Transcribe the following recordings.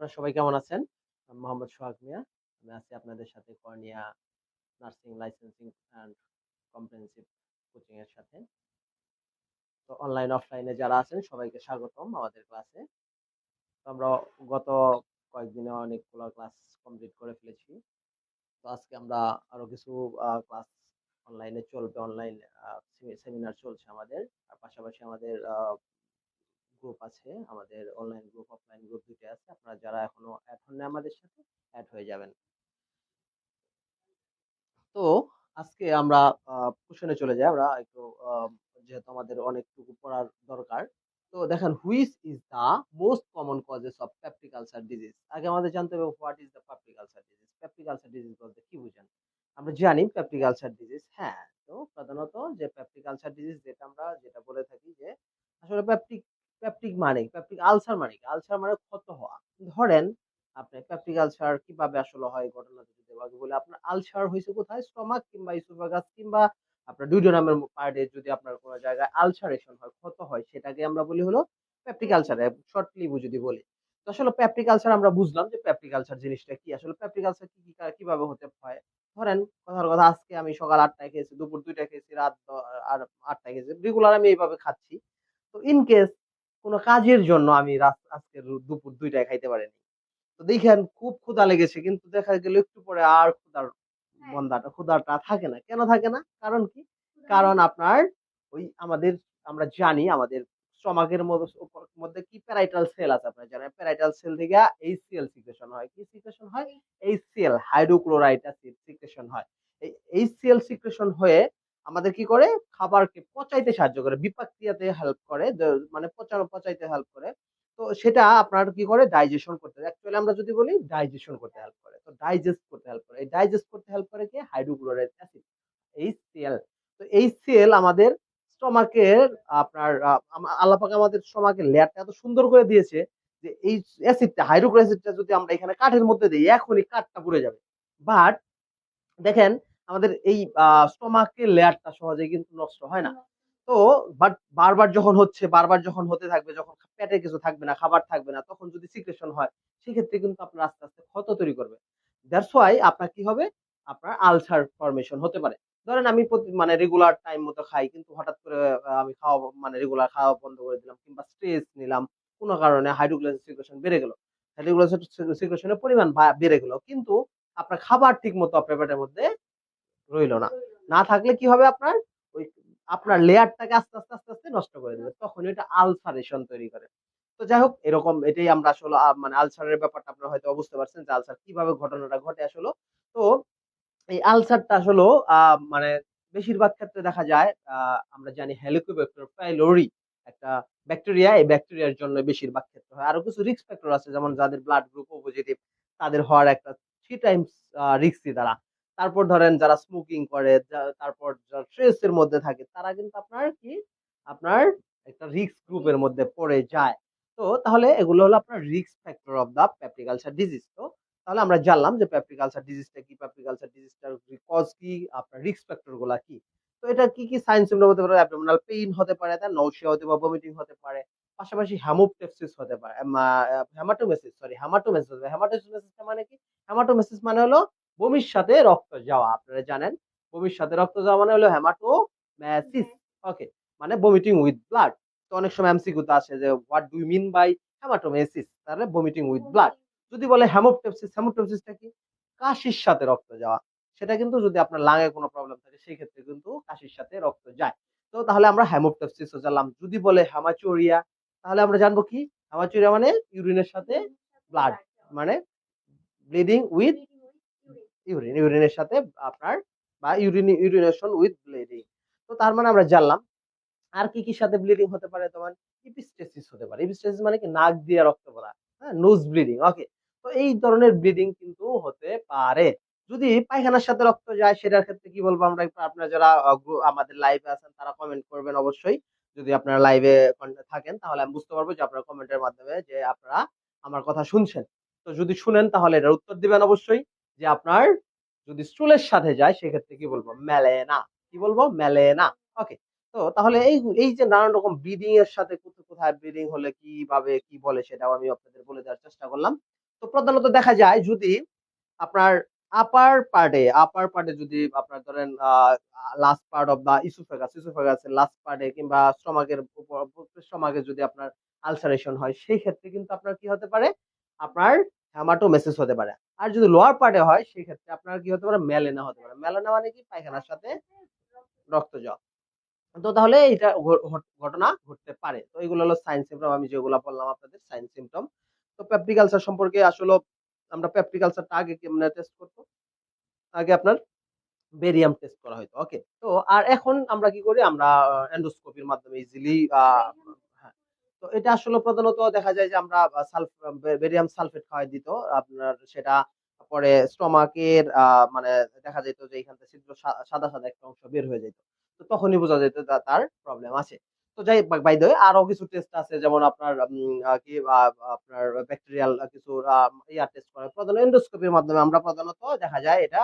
আপনারা সবাই কেমন আছেন? আমি মোহাম্মদ সোহাগ মিয়া। আমি আছি আপনাদের সাথে cornea nursing licensing and comprehensive coaching এর সাথে। তো অনলাইন অফলাইনে যারা আছেন সবাইকে স্বাগতম আমাদের ক্লাসে। তো আমরা গত কয়েকদিনে অনেকগুলো ক্লাস কমপ্লিট করে ফেলেছি। তো আজকে আমরা আরো কিছু ক্লাস অনলাইনে চলবে। অনলাইন সেমিনার চলছে আমাদের। আর পাশাপাশি আমাদের গ্রুপ আছে। আমাদের অনলাইন গ্রুপ, অফলাইন গ্রুপ ২ টা আছে। আপনারা যারা এখনো এড হন নাই আমাদের সাথে, এড হয়ে যাবেন। তো আজকে আমরা কোশ্চেনে চলে যাই। আমরা একটু যেহেতু আমাদের অনেকটুকু পড়ার দরকার। তো দেখেন which is the most common causes of peptic ulcer disease. আগে আমাদের জানতে হবে what is the peptic ulcer disease. Peptic ulcer disease বলতে কি বুঝেন? আমরা জানি পেপটিক আলসার ডিজিজ, হ্যাঁ, তো প্রধানত যে পেপটিক আলসার ডিজিজ যেটা বলে থাকি যে আসলে পেপটিক মানে পেপটিক আলসার মানে কি? আলসার মানে ক্ষত হওয়া। ধরেন আপনার পেপটিক আলসার কিভাবে আসলে হয় ঘটনাটা যদি আগে বলি, আপনার আলসার হইছে কোথায়? স্টমাক কিংবা ইসোফেগাস কিংবা আপনার ডিউওডেনামের পার্টে যদি আপনার কোন জায়গায় আলসারেশন হয়, ক্ষত হয়, সেটাকে আমরা বলি হলো পেপটিক আলসার। শর্টলি যদি বলি। তো আসলে পেপটিক আলসার আমরা বুঝলাম যে পেপটিক আলসার জিনিসটা কি? আসলে পেপটিক আলসার কিভাবে হতে হয়? ধরেন কথার কথা, আজকে আমি সকাল ৮ টায় খেয়েছি, দুপুর ২ টায় খেয়েছি, রাত আর ৮ টায় খেয়েছি। রেগুলার আমি এইভাবে খাচ্ছি। তো ইন কেস কোন কাজের জন্য আমি আজকে দুপুর ২ টায় খাইতে পারিনি। তো দেখেন খুব ক্ষুধা লেগেছে, কিন্তু দেখা গেল একটু পরে আর ক্ষুধাটা থাকে না। কেন থাকে না? কারণ কি? কারণ আপনার ওই আমরা জানি আমাদের স্টমাকের মধ্যে কি প্যারাইটাল সেল আছে, আপনারা জানেন প্যারাইটাল সেল থেকে HCl সিক্রেশন হয়। কি সিক্রেশন হয়? HCl, হাইড্রোক্লোরাইড অ্যাসিড সিক্রেশন হয়। এই HCl সিক্রেশন হয়ে আমাদের কি করে? খাবারকে পচাইতে সাহায্য করে, বিপাক ক্রিয়াতে হেল্প করে, মানে পচাইতে হেল্প করে। তো সেটা আপনার কি করে? ডাইজেশন করতে, অ্যাকচুয়ালি আমরা যদি বলি ডাইজেশন করতে হেল্প করে। তো ডাইজেস্ট করতে হেল্প করে। এই ডাইজেস্ট করতে হেল্প করে কি? Hydrochloride acid, HCl। তো HCl আমাদের স্টমাকের আপনার আল্লাহ পাক আমাদের স্টমাকের লেয়ারটা এত সুন্দর করে দিয়েছে যে এই অ্যাসিডটা, হাইড্রোক্লোরাইড অ্যাসিডটা যদি আমরা এখানে কাঠের মধ্যে দেই, এখনই কাঠটা পুড়ে যাবে। বাট দেখেন আমাদের এই স্টমাকের লেয়ারটা সহজেই কিন্তু নষ্ট হয় না। তো বাট বারবার যখন হতে থাকবে, যখন পেটে কিছু থাকবে না, খাবার থাকবে না, তখন যদি সিক্রেশন হয়, সেক্ষেত্রে কিন্তু আপনার আস্তে, আস্তে ক্ষত তৈরি করবে। দ্যাটস ওয়াই আপনার কি হবে? আপনার আলসার ফরমেশন হতে পারে। ধরেন আমি মানে রেগুলার টাইম মতো খাই, কিন্তু হঠাৎ করে আমি মানে রেগুলার খাওয়া বন্ধ করে দিলাম কিংবা স্ট্রেস নিলাম। কোন কারণে হাইড্রোক্লোরাইড সিক্রেশন বেড়ে গেল। হাইড্রোক্লোরাইড সিক্রেশনের পরিমাণ বেড়ে গেল। কিন্তু আপনার খাবার ঠিকমতো আপনার পেটের মধ্যে রইল না। না থাকলে কি হবে আপনার? ওই আপনার লেয়ারটাকে আস্তে, আস্তে, আস্তে, আস্তে নষ্ট করে দেবে। তখন এটা আলসারেশন তৈরি করে। তো যাই হোক, এরকম এটাই আমরা আসলে মানে আলসারের ব্যাপারটা আপনারা হয়তো বুঝতে পারছেন যে আলসার কিভাবে ঘটনাটা ঘটে আসলে। তো এই আলসারটা আসলেও মানে বেশিরভাগ ক্ষেত্রে দেখা যায়, আমরা জানি হেলিকোব্যাক্টার পাইলোরি একটা ব্যাকটেরিয়া, এই ব্যাকটেরিয়ার জন্য বেশিরভাগ ক্ষেত্রে হয়। আরো কিছু রিস্ক ফ্যাক্টর আছে, যেমন যাদের ব্লাড গ্রুপ ও পজিটিভ, তাদের হওয়ার একটা 3 টাইমস রিস্কি তারা। তারপর ধরেন যারা স্মোকিং করে, তারপর যারা স্ট্রেস এর মধ্যে থাকে, তারা কিন্তু আপনার একটা রিস্ক গ্রুপের মধ্যে পড়ে যায়। তো তাহলে এগুলো হলো আপনার risk factor of the peptic ulcer disease. তো তাহলে আমরা জানলাম যে পেপটিক আলসার ডিজিজটা কি, পেপটিক আলসার ডিজিজটার কজ কি, আপনার রিস্ক ফ্যাক্টর গুলা কি। তো এটা কি সাইন সিম্পটম হতে পারে? অ্যাবডোমিনাল পেইন হতে পারে, তাই নউশিয়া হতে পারে, ভমিটিং হতে পারে। পাশাপাশি হেমোপটেপসিস হতে পারে। হেমাটোমেসিসটা মানে কি? হেমাটোমেসিস মানে হলো বমির সাথে রক্ত যাওয়া। আপনারা জানেন বমির সাথে রক্ত যাওয়া মানে হলো হেমাটোমেসিস। ওকে, মানে ভমিটিং উইথ ব্লাড। তো অনেক সময় এমসিকিউতে আসে যে what do you mean by haematemesis? তাহলে ভমিটিং উইথ ব্লাড। যদি বলে হেমোপটেপসিসটা কি? কাশির সাথে রক্ত যাওয়া। সেটা কিন্তু যদি আপনার লাঙে কোনো প্রবলেম থাকে, সেই ক্ষেত্রে কিন্তু কাশির সাথে রক্ত যায়। তো তাহলে আমরা হেমোপটেপসিসও জানলাম। যদি বলে হেমাচুরিয়া, তাহলে আমরা জানবো কি? হেমাচুরিয়া মানে ইউরিনের সাথে ব্লাড, মানে ব্লিডিং উইথ ইউরিনের সাথে আপনার, বা ইউরিনেশন উইথ ব্লিডিং। তো তার মানে আমরা জানলাম। আর কি সাথে ব্লিডিং হতে পারে? তোমার ইপিস্টেসিস হতে পারে। ইপিস্টেসিস মানে কি? নাক দিয়ে রক্ত পড়া। হ্যাঁ, নোজ ব্লিডিং। ওকে। তো এই ধরনের ব্লিডিং কিন্তু হতে পারে। যদি পায়খানার সাথে রক্ত যায়, সেটার ক্ষেত্রে কি বলবো আমরা? একটু আপনারা যারা আমাদের লাইভে আছেন তারা কমেন্ট করবেন অবশ্যই। যদি আপনারা লাইভে থাকেন, তাহলে আমি বুঝতে পারবো যে আপনারা কমেন্টের মাধ্যমে যে আপনারা আমার কথা শুনছেন। তো যদি শুনেন তাহলে এটার উত্তর দিবেন অবশ্যই, যে আপনার যদি স্টুলের সাথে যায় সেক্ষেত্রে কি বলবো? মেলে না। কি বলবো? মেলে না। ওকে। তো তাহলে এই যে নানান রকম ব্রিডিং এর সাথে কোথায় ব্রিডিং হলে কিভাবে কি বলে, সেটাও আমি আপনাদের বলে দেওয়ার চেষ্টা করলাম। তো প্রধানত দেখা যায় যদি আপনার আপার পার্টে যদি আপনার ধরেন লাস্ট পার্ট অফ দা ইসোফেগাসের লাস্ট পার্টে কিংবা স্টমাকের উপর স্টমাকে যদি আপনার আলসারেশন হয়, সেই ক্ষেত্রে কিন্তু আপনার কি হতে পারে, আপনার হ্যামাটোমেসিস হতে পারে। আর যদি লোয়ার পার্টে হয় সেই ক্ষেত্রে আপনার কি হতে পারে, মেলেনা হতে পারে। মেলেনা মানে কি, পায়খানার সাথে রক্তজল। তো তাহলে এটা ঘটনা ঘটতে পারে। তো এগুলো হলো সাইন সিমটম, আমি যেগুলো বললাম আপনাদের সাইন সিমটম। তো পেপটিক আলসার সম্পর্কে আসলে আমরা পেপটিক আলসারটা আগে কেমনে টেস্ট করবো, আগে আপনার বেরিয়াম টেস্ট করা হয়তো। ওকে, তো আর এখন আমরা কি করি, আমরা এন্ডোস্কোপির মাধ্যমে ইজিলি হ্যাঁ। তো এটা আসলে প্রধানত দেখা যায় যে আমরা বেরিয়াম সালফেট খাওয়াই দিত আপনার, সেটা পরে স্টমাকের মানে দেখা যেত যে এখান থেকে ছিদ্র সাদা সাদা একটা অংশ বের হয়ে যেত। তো তখনই বোঝা যেত যে তার প্রবলেম আছে। তো যাই বাই দ্য ওয়ে, আরো কিছু টেস্ট আছে, যেমন আপনার কি আপনার ব্যাকটেরিয়াল কিছু টেস্ট করা হয়। প্রধানত এন্ডোস্কোপির মাধ্যমে আমরা প্রধানত দেখা যায় এটা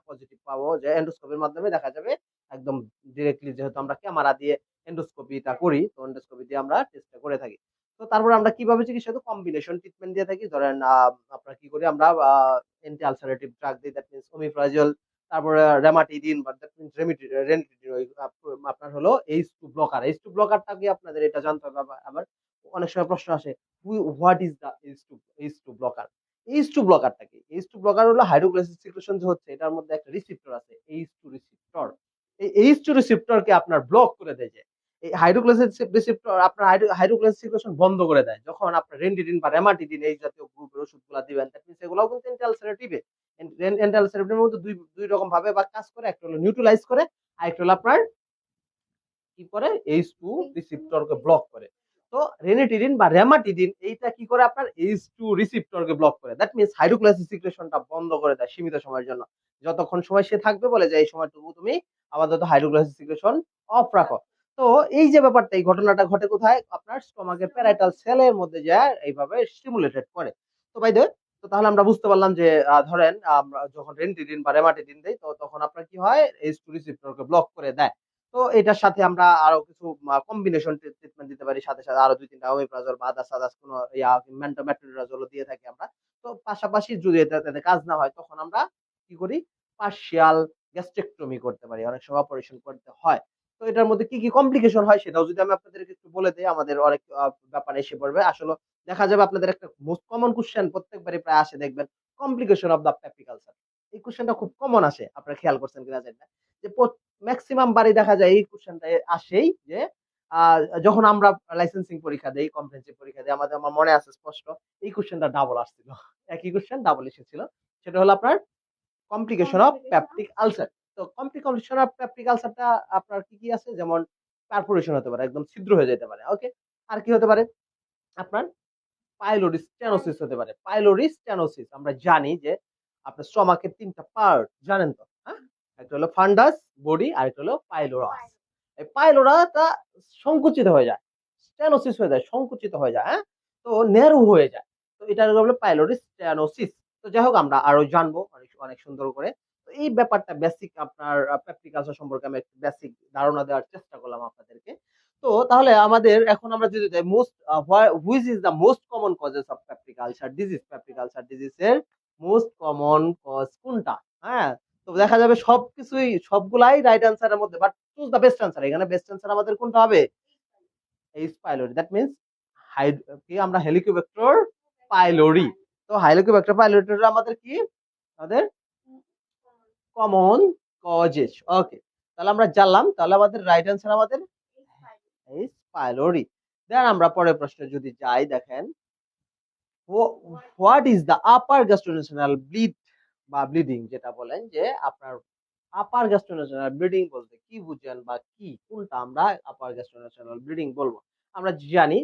পজিটিভ পাবো, যে এন্ডোস্কোপির মাধ্যমে দেখা যাবে একদম ডিরেক্টলি, যেহেতু আমরা ক্যামেরা দিয়ে এন্ডোস্কোপিটা করি, তো এন্ডোস্কোপি দিয়ে আমরা টেস্টটা করে থাকি। তো তারপর আমরা কিভাবে চিকিৎসা করি, কম্বিনেশন ট্রিটমেন্ট দিয়ে থাকি। ধরেন আপনার কি করি, আমরা অ্যান্টি আলসারেটিভ ড্রাগ দিই, দ্যাট মিনস ওমিপ্রাজল, তারপরে রেমাটিডিন বা দ্যাট মিনস রেনিটিডিন, আপনার হলো H2 ব্লকার। H2 ব্লকারটা কি আপনাদের এটা জানতে হবে। আবার অনেক সময় প্রশ্ন আসে, what is the H2 blocker. H2 ব্লকারটা কি? H2 ব্লকার হলো হাইড্রোক্লোরিক সিক্রেশন যে হচ্ছে, এটার মধ্যে একটা রিসেপ্টর আছে, H2 রিসেপ্টর। এই H2 রিসেপ্টরকে আপনার ব্লক করে দেয়। যে এই হাইড্রোক্লোরিক রিসেপ্টর আপনার হাইড্রোক্লোরিক সিক্রেশন বন্ধ করে দেয়, যখন আপনার রেনিটিডিন বা রেমাটিডিন এই জাতীয় গ্রুপের ওষুধগুলো দিবেন, দ্যাট মিনস এগুলোও কিন্তু অ্যান্টি আলসারেটিভ। অ্যান্টি আলসারেটিভের মধ্যে দুই রকম ভাবে বা কাজ করে, একটা হলো নিউট্রালাইজ করে, আর একটা হলো আপনার কি করে, H2 রিসেপ্টরকে ব্লক করে। তো রেনিটিডিন বা রেমাটিডিন এইটা কি করে, আপনার H2 রিসেপ্টরকে ব্লক করে, দ্যাট মিনস হাইড্রোক্লোরিক সিক্রেশনটা বন্ধ করে দেয় সীমিত সময়ের জন্য। যতক্ষণ সময় সে থাকবে, বলে যে এই সময়টুকু তুমি আপাতত হাইড্রোক্লোরিক সিক্রেশন অফ রাখো। তো এই যে ব্যাপারটা, এই ঘটনাটা ঘটে কোথায়, আপনার স্টমাকের প্যারাইটাল সেলের মধ্যে যায় এইভাবে স্টিমুলেটেড করে। তো বাই দ্য, তো তাহলে আমরা বুঝতে পারলাম যে ধরেন আমরা যখন রেনিটিডিন বা রেমাটিডিন দেই, তো তখন আপনার কি হয়, H2 রিসেপ্টরকে ব্লক করে দেয়। তো এটার সাথে আমরা আরো কিছু কম্বিনেশন ট্রিটমেন্ট দিতে পারি, সাথে সাথে আরো দুই তিনটা ওমিপ্রাজল বা আদার্স আদার্স কোনো মেট্রোনিডাজলও দিয়ে থাকি আমরা। তো পাশাপাশি যদি এটাতে কাজ না হয়, তখন আমরা কি করি, পার্শিয়াল গ্যাস্ট্রেক্টমি করতে পারি, অনেক সময় অপারেশন করতে হয়। তো এটার মধ্যে কি কি কমপ্লিকেশন হয়, সেটাও যদি আমি আপনাদেরকে একটু বলে দিই, আমাদের অনেক ব্যাপার এসে পড়বে আসলে। দেখা যাবে আপনাদের একটা মোস্ট কমন কোশ্চেন প্রত্যেকবারই প্রায় আসে, দেখবেন, complication of the peptic ulcer. এই কোশ্চেনটা খুব কমন আসে, আপনারা খেয়াল করছেন কিনা জানি না, যে ম্যাক্সিমাম বারই দেখা যায় এই কোশ্চেনটা আসেই, যে যখন আমরা লাইসেন্সিং পরীক্ষা দেই, কম্প্রিহেনসিভ পরীক্ষা দেই, আমার মনে আছে স্পষ্ট, এই কোশ্চেনটা ডাবল আসছিল। একই কোশ্চেন ডাবল এসেছিল। সেটা হলো আপনার কমপ্লিকেশন অফ পেপটিক আলসার। তো কমপ্লিকেশন অফ পেপটিক আলসারটা আপনার কি কি আছে, যেমন পারফোরেশন হতে পারে, একদম ছিদ্র হয়ে যেতে পারে। ওকে, আর কি হতে পারে, আপনার পাইলোরি স্টেনোসিস হতে পারে। পাইলোরি স্টেনোসিস আমরা জানি যে আপনার স্টমাকের তিনটা পার্ট জানেন তো, হ্যাঁ? একটা হলো ফান্ডাস, বডি, আর একটা হলো পাইলোরাস। এই পাইলোরাটা সংকুচিত হয়ে যায়, স্টেনোসিস হয়ে যায়, সংকুচিত হয়ে যায়, হ্যাঁ? তো ন্যারো হয়ে যায়। তো এটা হলো পাইলোরি স্টেনোসিস। তো যাই হোক, আমরা আরো জানবো অনেক অনেক সুন্দর করে। তো এই ব্যাপারটা বেসিক আপনার পেপটিক আলসার সম্পর্কে আমি একটু বেসিক ধারণা দেওয়ার চেষ্টা করলাম আপনাদেরকে। তো তাহলে আমাদের এখন আমরা যদি most which is the most common causes of peptic ulcer disease, peptic ulcer ডিজিজের মোস্ট কমন কজ কোনটা, হ্যাঁ? তো দেখা যাবে সবকিছুই সবগুলাই রাইট অ্যান্সারের মধ্যে, but choose the best answer. এখানে বেস্ট অ্যান্সার আমাদের কোনটা হবে, এইচ পাইলোরি, দ্যাট মিনস কি আমরা হেলিকোব্যাক্টর পাইলোরি। তো হেলিকোব্যাক্টর পাইলোরি আমাদের কি, আমাদের কমন কজেস। ওকে, তাহলে আমরা জানলাম, তাহলে আমাদের রাইট অ্যান্সার আমাদের এইচ পাইলোরি। দেন আমরা পরের প্রশ্নে যদি যাই, দেখেন, what is the upper gastrointestinal bleed বা ব্লিডিং, যেটা বলেন যে আপনার আপার গ্যাস্ট্রোইন্টেস্টাইনাল ব্লিডিং বলতে কি বুঝেন, বা কি কোনটা আমরা আপার গ্যাস্ট্রোইন্টেস্টাইনাল ব্লিডিং বলবো। আমরা জানি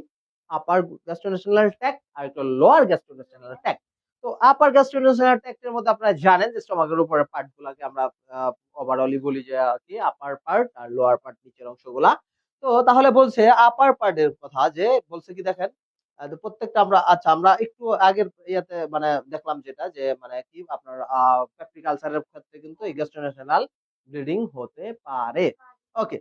আপার গ্যাস্ট্রোইন্টেস্টাইনাল ট্র্যাক্ট আর একটা লোয়ার গ্যাস্ট্রোইন্টেস্টাইনাল ট্র্যাক্ট। তো আপার গ্যাস্ট্রোইন্টেস্টাইনাল ট্র্যাক্টের মধ্যে আপনারা জানেন যে স্টমাকের উপরের পার্ট গুলাকে আমরা ওভারঅলি বলি যে কি আপার পার্ট, আর লোয়ার পার্ট নিচের অংশগুলা। তো তাহলে বলছে আপার পার্টের কথা, যে বলছে কি দেখেন, তো প্রত্যেকটা আমরা, আচ্ছা আমরা একটু আগের ইয়াতে মানে দেখলাম যেটা, যে মানে কি আপনার পেপটিক আলসারের ক্ষেত্রে কিন্তু এই গ্যাস্ট্রোইন্টেস্টাইনাল ব্লিডিং হতে পারে। ওকে,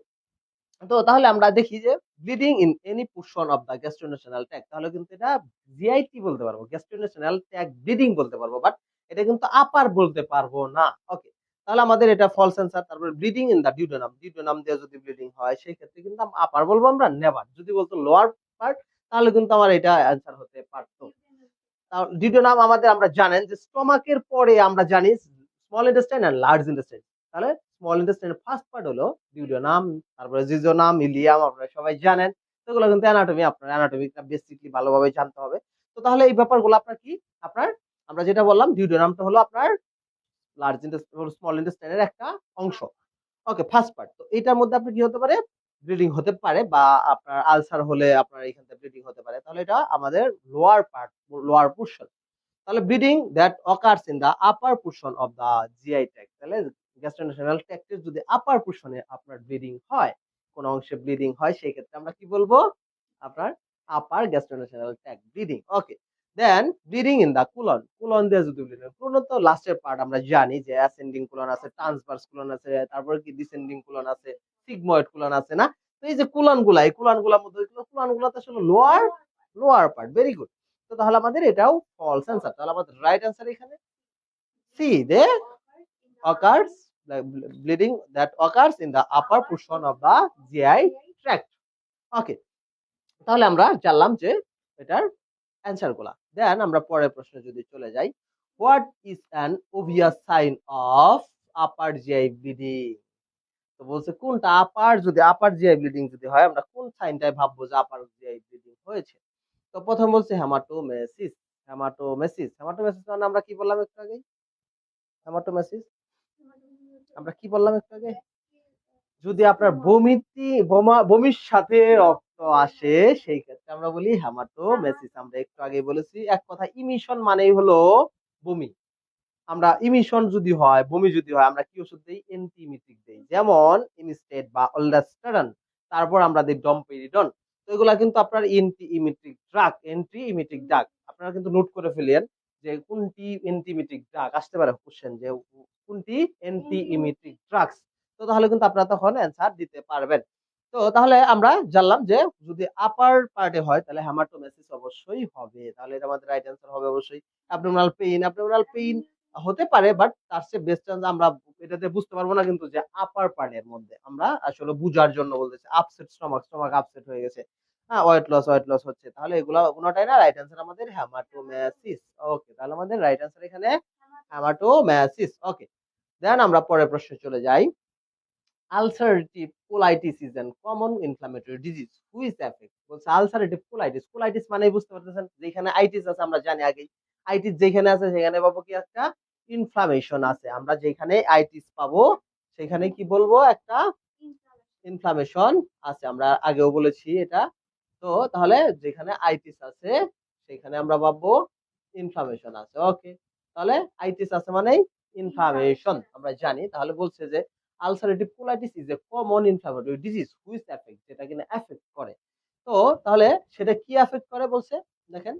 তো তাহলে আমরা দেখি যে bleeding in any portion of the gastrointestinal tract, তাহলে কিন্তু এটা জিআইটি বলতে পারবো, গ্যাস্ট্রোইন্টেস্টাইনাল ট্র্যাক্ট ব্লিডিং বলতে পারবো, বাট এটা কিন্তু আপার বলতে পারবো না। ওকে, তাহলে আমাদের এটা ফলস অ্যান্সার। তারপরে bleeding in the duodenum, duodenum দিয়ে যদি ব্লিডিং হয় সেই ক্ষেত্রে কিন্তু আপার বলবো আমরা, নেভার। যদি বলতো লোয়ার পার্ট তাহলে কিন্তু আমার এটা অ্যান্সার হতে পারতো। ডিউডেনাম আমাদের, আমরা জানেন যে স্টমাকের পরে আমরা জানি স্মল ইন্টেস্টাইন আর লার্জ ইন্টেস্টাইন। তাহলে স্মল ইন্টেস্টাইনের ফার্স্ট পার্ট হলো ডিউডেনাম, তারপরে জিজোনাম, ইলিয়াম, আপনারা সবাই জানেন। তো এগুলো কিন্তু অ্যানাটমি, আপনার অ্যানাটমিটা বেসিকলি ভালোভাবে জানতে হবে। তো তাহলে এই ব্যাপারগুলো আপনার কি, আপনার আমরা যেটা বললাম ডিউডেনামটা হলো আপনার লার্জ ইন্টেস্টাইন স্মল ইন্টেস্টাইনের একটা অংশ। ওকে, ফার্স্ট পার্ট। তো এটার মধ্যে আপনার কি হতে পারে, ব্লিডিং হতে পারে, বা আপনার আলসার হলে আপনার এখান থেকে ব্লিডিং হতে পারে। তাহলে এটা আমাদের লোয়ার পার্ট, লোয়ার পোর্শন। তাহলে bleeding that occurs in the upper portion of the GI tract, তাহলে গ্যাস্ট্রোইন্টেস্টাইনাল ট্র্যাক্টের যদি আপার পোর্শনে আপনার ব্লিডিং হয়, কোন অংশে ব্লিডিং হয়, সেই ক্ষেত্রে আমরা কি বলবো, আপনার upper gastrointestinal tract bleeding. Okay, then bleeding in the colon, colon দিয়ে যদি ব্লিডিং, কোলন তো লাস্টের পার্ট, আমরা জানি যে অ্যাসেন্ডিং কোলন আছে, ট্রান্সভার্স কোলন আছে, তারপরে কি ডিসেন্ডিং কোলন আছে, সিগময়েড কোলন আছে না। তো এই যে কোলন গুলা, এই কোলন গুলার মধ্যে কোলন গুলা তো আসলে lower, lower part. Very good. তো তাহলে আমাদের এটাও ফলস অ্যান্সার। তাহলে আমাদের রাইট অ্যান্সার এখানে C, they occurs, the bleeding that occurs in the upper portion of the GI tract. ওকে, তাহলে আমরা জানলাম যে এটার অ্যান্সার গুলা। দেন আমরা পরের প্রশ্নে যদি চলে যাই, what is an obvious sign of upper GI bleeding? তো বলছে কোনটা আপার, যদি আপার জিআই ব্লিডিং যদি হয় আমরা কোন সাইনটায় ভাববো যে আপার জিআই ব্লিডিং হয়েছে। তো প্রথম বলছে হেমাটোমেসিস, হেমাটোমেসিস, হেমাটোমেসিস মানে আমরা কি বললাম একটু আগে, হেমাটোমেসিস আমরা কি বললাম একটু আগে, যদি আপনার বমির সাথে রক্ত আসে সেই ক্ষেত্রে আমরা বলি হেমাটোমেসিস। আমরা একটু আগে বলেছি এক কথা, ইমিশন মানেই হলো বমি। আমরা ইমিশন যদি হয়, বমি যদি হয়, আমরা কি ওষুধ দিই, অ্যান্টি ইমিটিক দিই, যেমন ইমিস্টেট বা অলডাস্টেরন, তারপর আমরা দিই ডমপেরিডন। তো এগুলা কিন্তু আপনার অ্যান্টি ইমিটিক ড্রাগ, অ্যান্টি ইমিটিক ড্রাগ। আপনারা কিন্তু নোট করে ফেলেন যে কোনটি অ্যান্টি ইমিটিক ড্রাগ, আসতে পারে কোশ্চেন যে কোনটি অ্যান্টি ইমিটিক ড্রাগস। তো তাহলে কিন্তু আপনারা তখন অ্যান্সার দিতে পারবেন। তো তাহলে আমরা জানলাম যে যদি আপার পার্টে হয় তাহলে হেমাটোমেসিস অবশ্যই হবে। তাহলে এটা আমাদের রাইট অ্যান্সার হবে অবশ্যই। অ্যাবডোমিনাল পেইন, অ্যাবডোমিনাল পেইন হতে পারে, বাট তার চেয়ে বেস্ট আমরা এটাতে বুঝতে পারবো না কিন্তু যে আপার পার্টের মধ্যে, আমরা আসলে বুঝার জন্য বলতেছি আপসেট স্টমাক, স্টমাক আপসেট হয়ে গেছে, হ্যাঁ, ওয়েট লস হচ্ছে, তাহলে এগুলা কোনোটাই না, রাইট অ্যান্সার আমাদের হেমাটোমেসিস। ওকে, তাহলে আমাদের রাইট অ্যান্সার এখানে হেমাটোমেসিস। ওকে, দেন আমরা পরের প্রশ্নে চলে যাই। Ulcerative colitis is an common inflammatory disease which effect, বলছে আলসারেটিভ কোলাইটিস, কোলাইটিস মানে বুঝতে পারতেছেন যেখানে আইটিস আছে, আমরা জানি আগেই আইটিস যেখানে আছে সেখানে পাবো কি, একটা ইনফ্লামেশন আছে। আমরা যেখানে আইটিস পাবো সেখানে কি বলবো, একটা ইনফ্লামেশন আছে, আমরা আগেও বলেছি এটা। তো তাহলে যেখানে আইটিস আছে সেখানে আমরা পাবো ইনফ্লামেশন আছে। ওকে, তাহলে আইটিস আছে মানে ইনফ্লামেশন আমরা জানি। তাহলে বলছে যে ulcerative colitis is a common inflammatory disease which effect, যেটা কিনা এফেক্ট করে। তো তাহলে সেটা কি এফেক্ট করে বলছে, দেখেন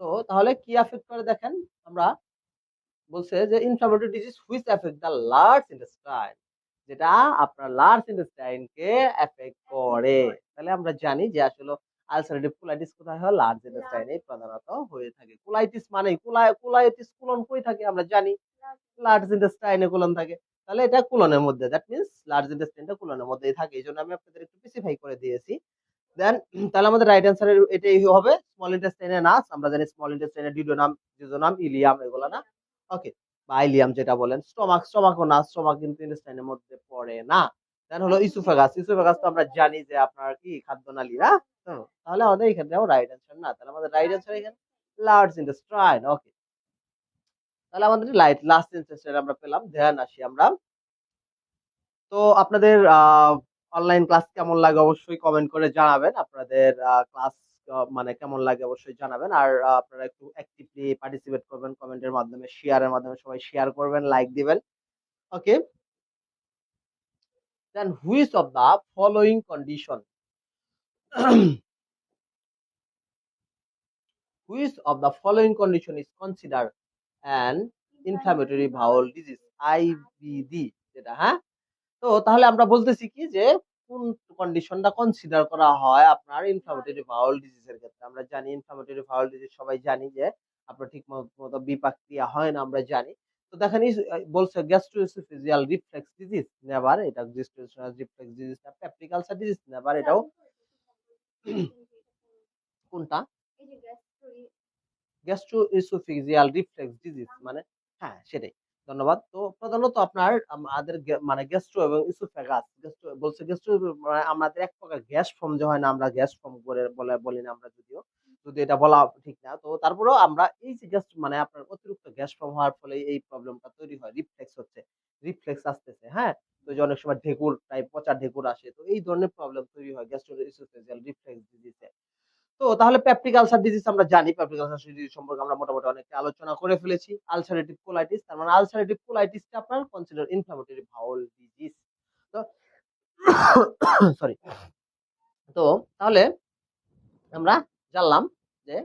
তো তাহলে কি এফেক্ট করে দেখেন, আমরা বলছে যে inflammatory disease which effect the large intestine, যেটা আপনার লার্জ ইন্টেস্টাইন কে এফেক্ট করে। তাহলে আমরা জানি যে আসলে আলসারেটিভ কোলাইটিস কোথায় হয়, লার্জ ইন্টেস্টাইনে প্রধানত হয়ে থাকে। কোলাইটিস মানে কোলাইটিস কোলন কই থাকে আমরা জানি, লার্জ ইন্টেস্টাইনে কোলন থাকে। তাহলে এটা কোলনের মধ্যে, দ্যাট মিন্স লার্জ ইন্টেস্টাইনটা কোলনের মধ্যেই থাকে, এই জন্য আমি আপনাদের একটু স্পেসিফাই করে দিয়েছি। দেন তাহলে আমাদের রাইট অ্যান্সার এটাই হবে, স্মল ইন্টেস্টাইনে না, আমরা জানি স্মল ইন্টেস্টাইনে ডিউডেনাম, জিজোনাম, ইলিয়াম এগুলা না। ওকে, বা ইলিয়াম যেটা বলেন, স্টমাক, স্টমাকও না, স্টমাক কিন্তু ইন্টেস্টাইনের মধ্যে পড়ে না। দেন হলো ইসোফেগাস, ইসোফেগাস তো আমরা জানি যে আপনার কি খাদ্যনালী না। তাহলে আমাদের এখানেও রাইট অ্যান্সার না, তাহলে আমাদের রাইট অ্যান্সার এখানে লার্জ ইন্টেস্টাইন। ওকে, তাহলে আমাদের লাস্ট ইন্টেস্টাইন আমরা পেলাম। ধ্যান আসি আমরা। তো আপনাদের অনলাইন ক্লাস কেমন লাগে অবশ্যই কমেন্ট করে জানাবেন। আপনাদের ক্লাস মানে কেমন লাগে অবশ্যই জানাবেন। আর আপনারা একটু অ্যাক্টিভলি পার্টিসিপেট করবেন কমেন্টের মাধ্যমে, শেয়ারের মাধ্যমে, সবাই শেয়ার করবেন, লাইক দিবেন। Okay, then which of the following condition which of the following condition is considered an inflammatory bowel disease, IBD যেটা, হ্যাঁ। তো তাহলে আমরা বলতেছি কি যে কোন কন্ডিশনটা কনসিডার করা হয় আপনার ইনফ্লামেটরি বাউল ডিজিজের ক্ষেত্রে। আমরা জানি ইনফ্লামেটরি বাউল ডিজিজ সবাই জানি যে আপনার ঠিক মতো বিপাক ক্রিয়া হয় না, আমরা জানি। তো দেখেন বলছে গ্যাস্ট্রোএসোফেজিয়াল রিফ্লেক্স ডিজিজ নেভার, এটা গ্যাস্ট্রোএসোফেজিয়াল রিফ্লেক্স ডিজিজ না, পেপটিক আলসার ডিজিজ নেভার, এটাও কোনটা গ্যাস্ট্রোএসোফেজিয়াল রিফ্লেক্স ডিজিজ মানে, হ্যাঁ সেটাই। ধন্যবাদ। তো প্রধানত আপনার আমাদের মানে গ্যাস্ট্রো এবং ইসোফেগাস, গ্যাস্ট্রো বলছে গ্যাস্ট্রো মানে আমাদের এক প্রকার গ্যাস ফর্ম যে হয় না, আমরা গ্যাস ফর্ম করে বলি না আমরা, যদিও যদি এটা বলা ঠিক না, তো তারপরেও আমরা এই যে গ্যাস মানে আপনার অতিরিক্ত গ্যাস ফর্ম হওয়ার ফলে এই প্রবলেমটা তৈরি হয়, রিফ্লেক্স হচ্ছে, রিফ্লেক্স আসতেছে, হ্যাঁ। তো যে অনেক সময় ঢেকুর টাইপ পচা ঢেকুর আসে, তো এই ধরনের প্রবলেম তৈরি হয় গ্যাস্ট্রো ইসোফেজিয়াল রিফ্লেক্স ডিজিজে। তো তাহলে পেপটিক আলসার ডিজিজ আমরা জানি, পেপটিক আলসার ডিজিজ সম্পর্কে আমরা মোটামুটি অনেক আলোচনা করে ফেলেছি। আলসারেটিভ কোলাইটিস, তার মানে আলসারেটিভ কোলাইটিসটা আপনার কনসিডার ইনফ্লামেটরি বাউল ডিজিজ। তো সরি। তো তাহলে আমরা জানলাম যে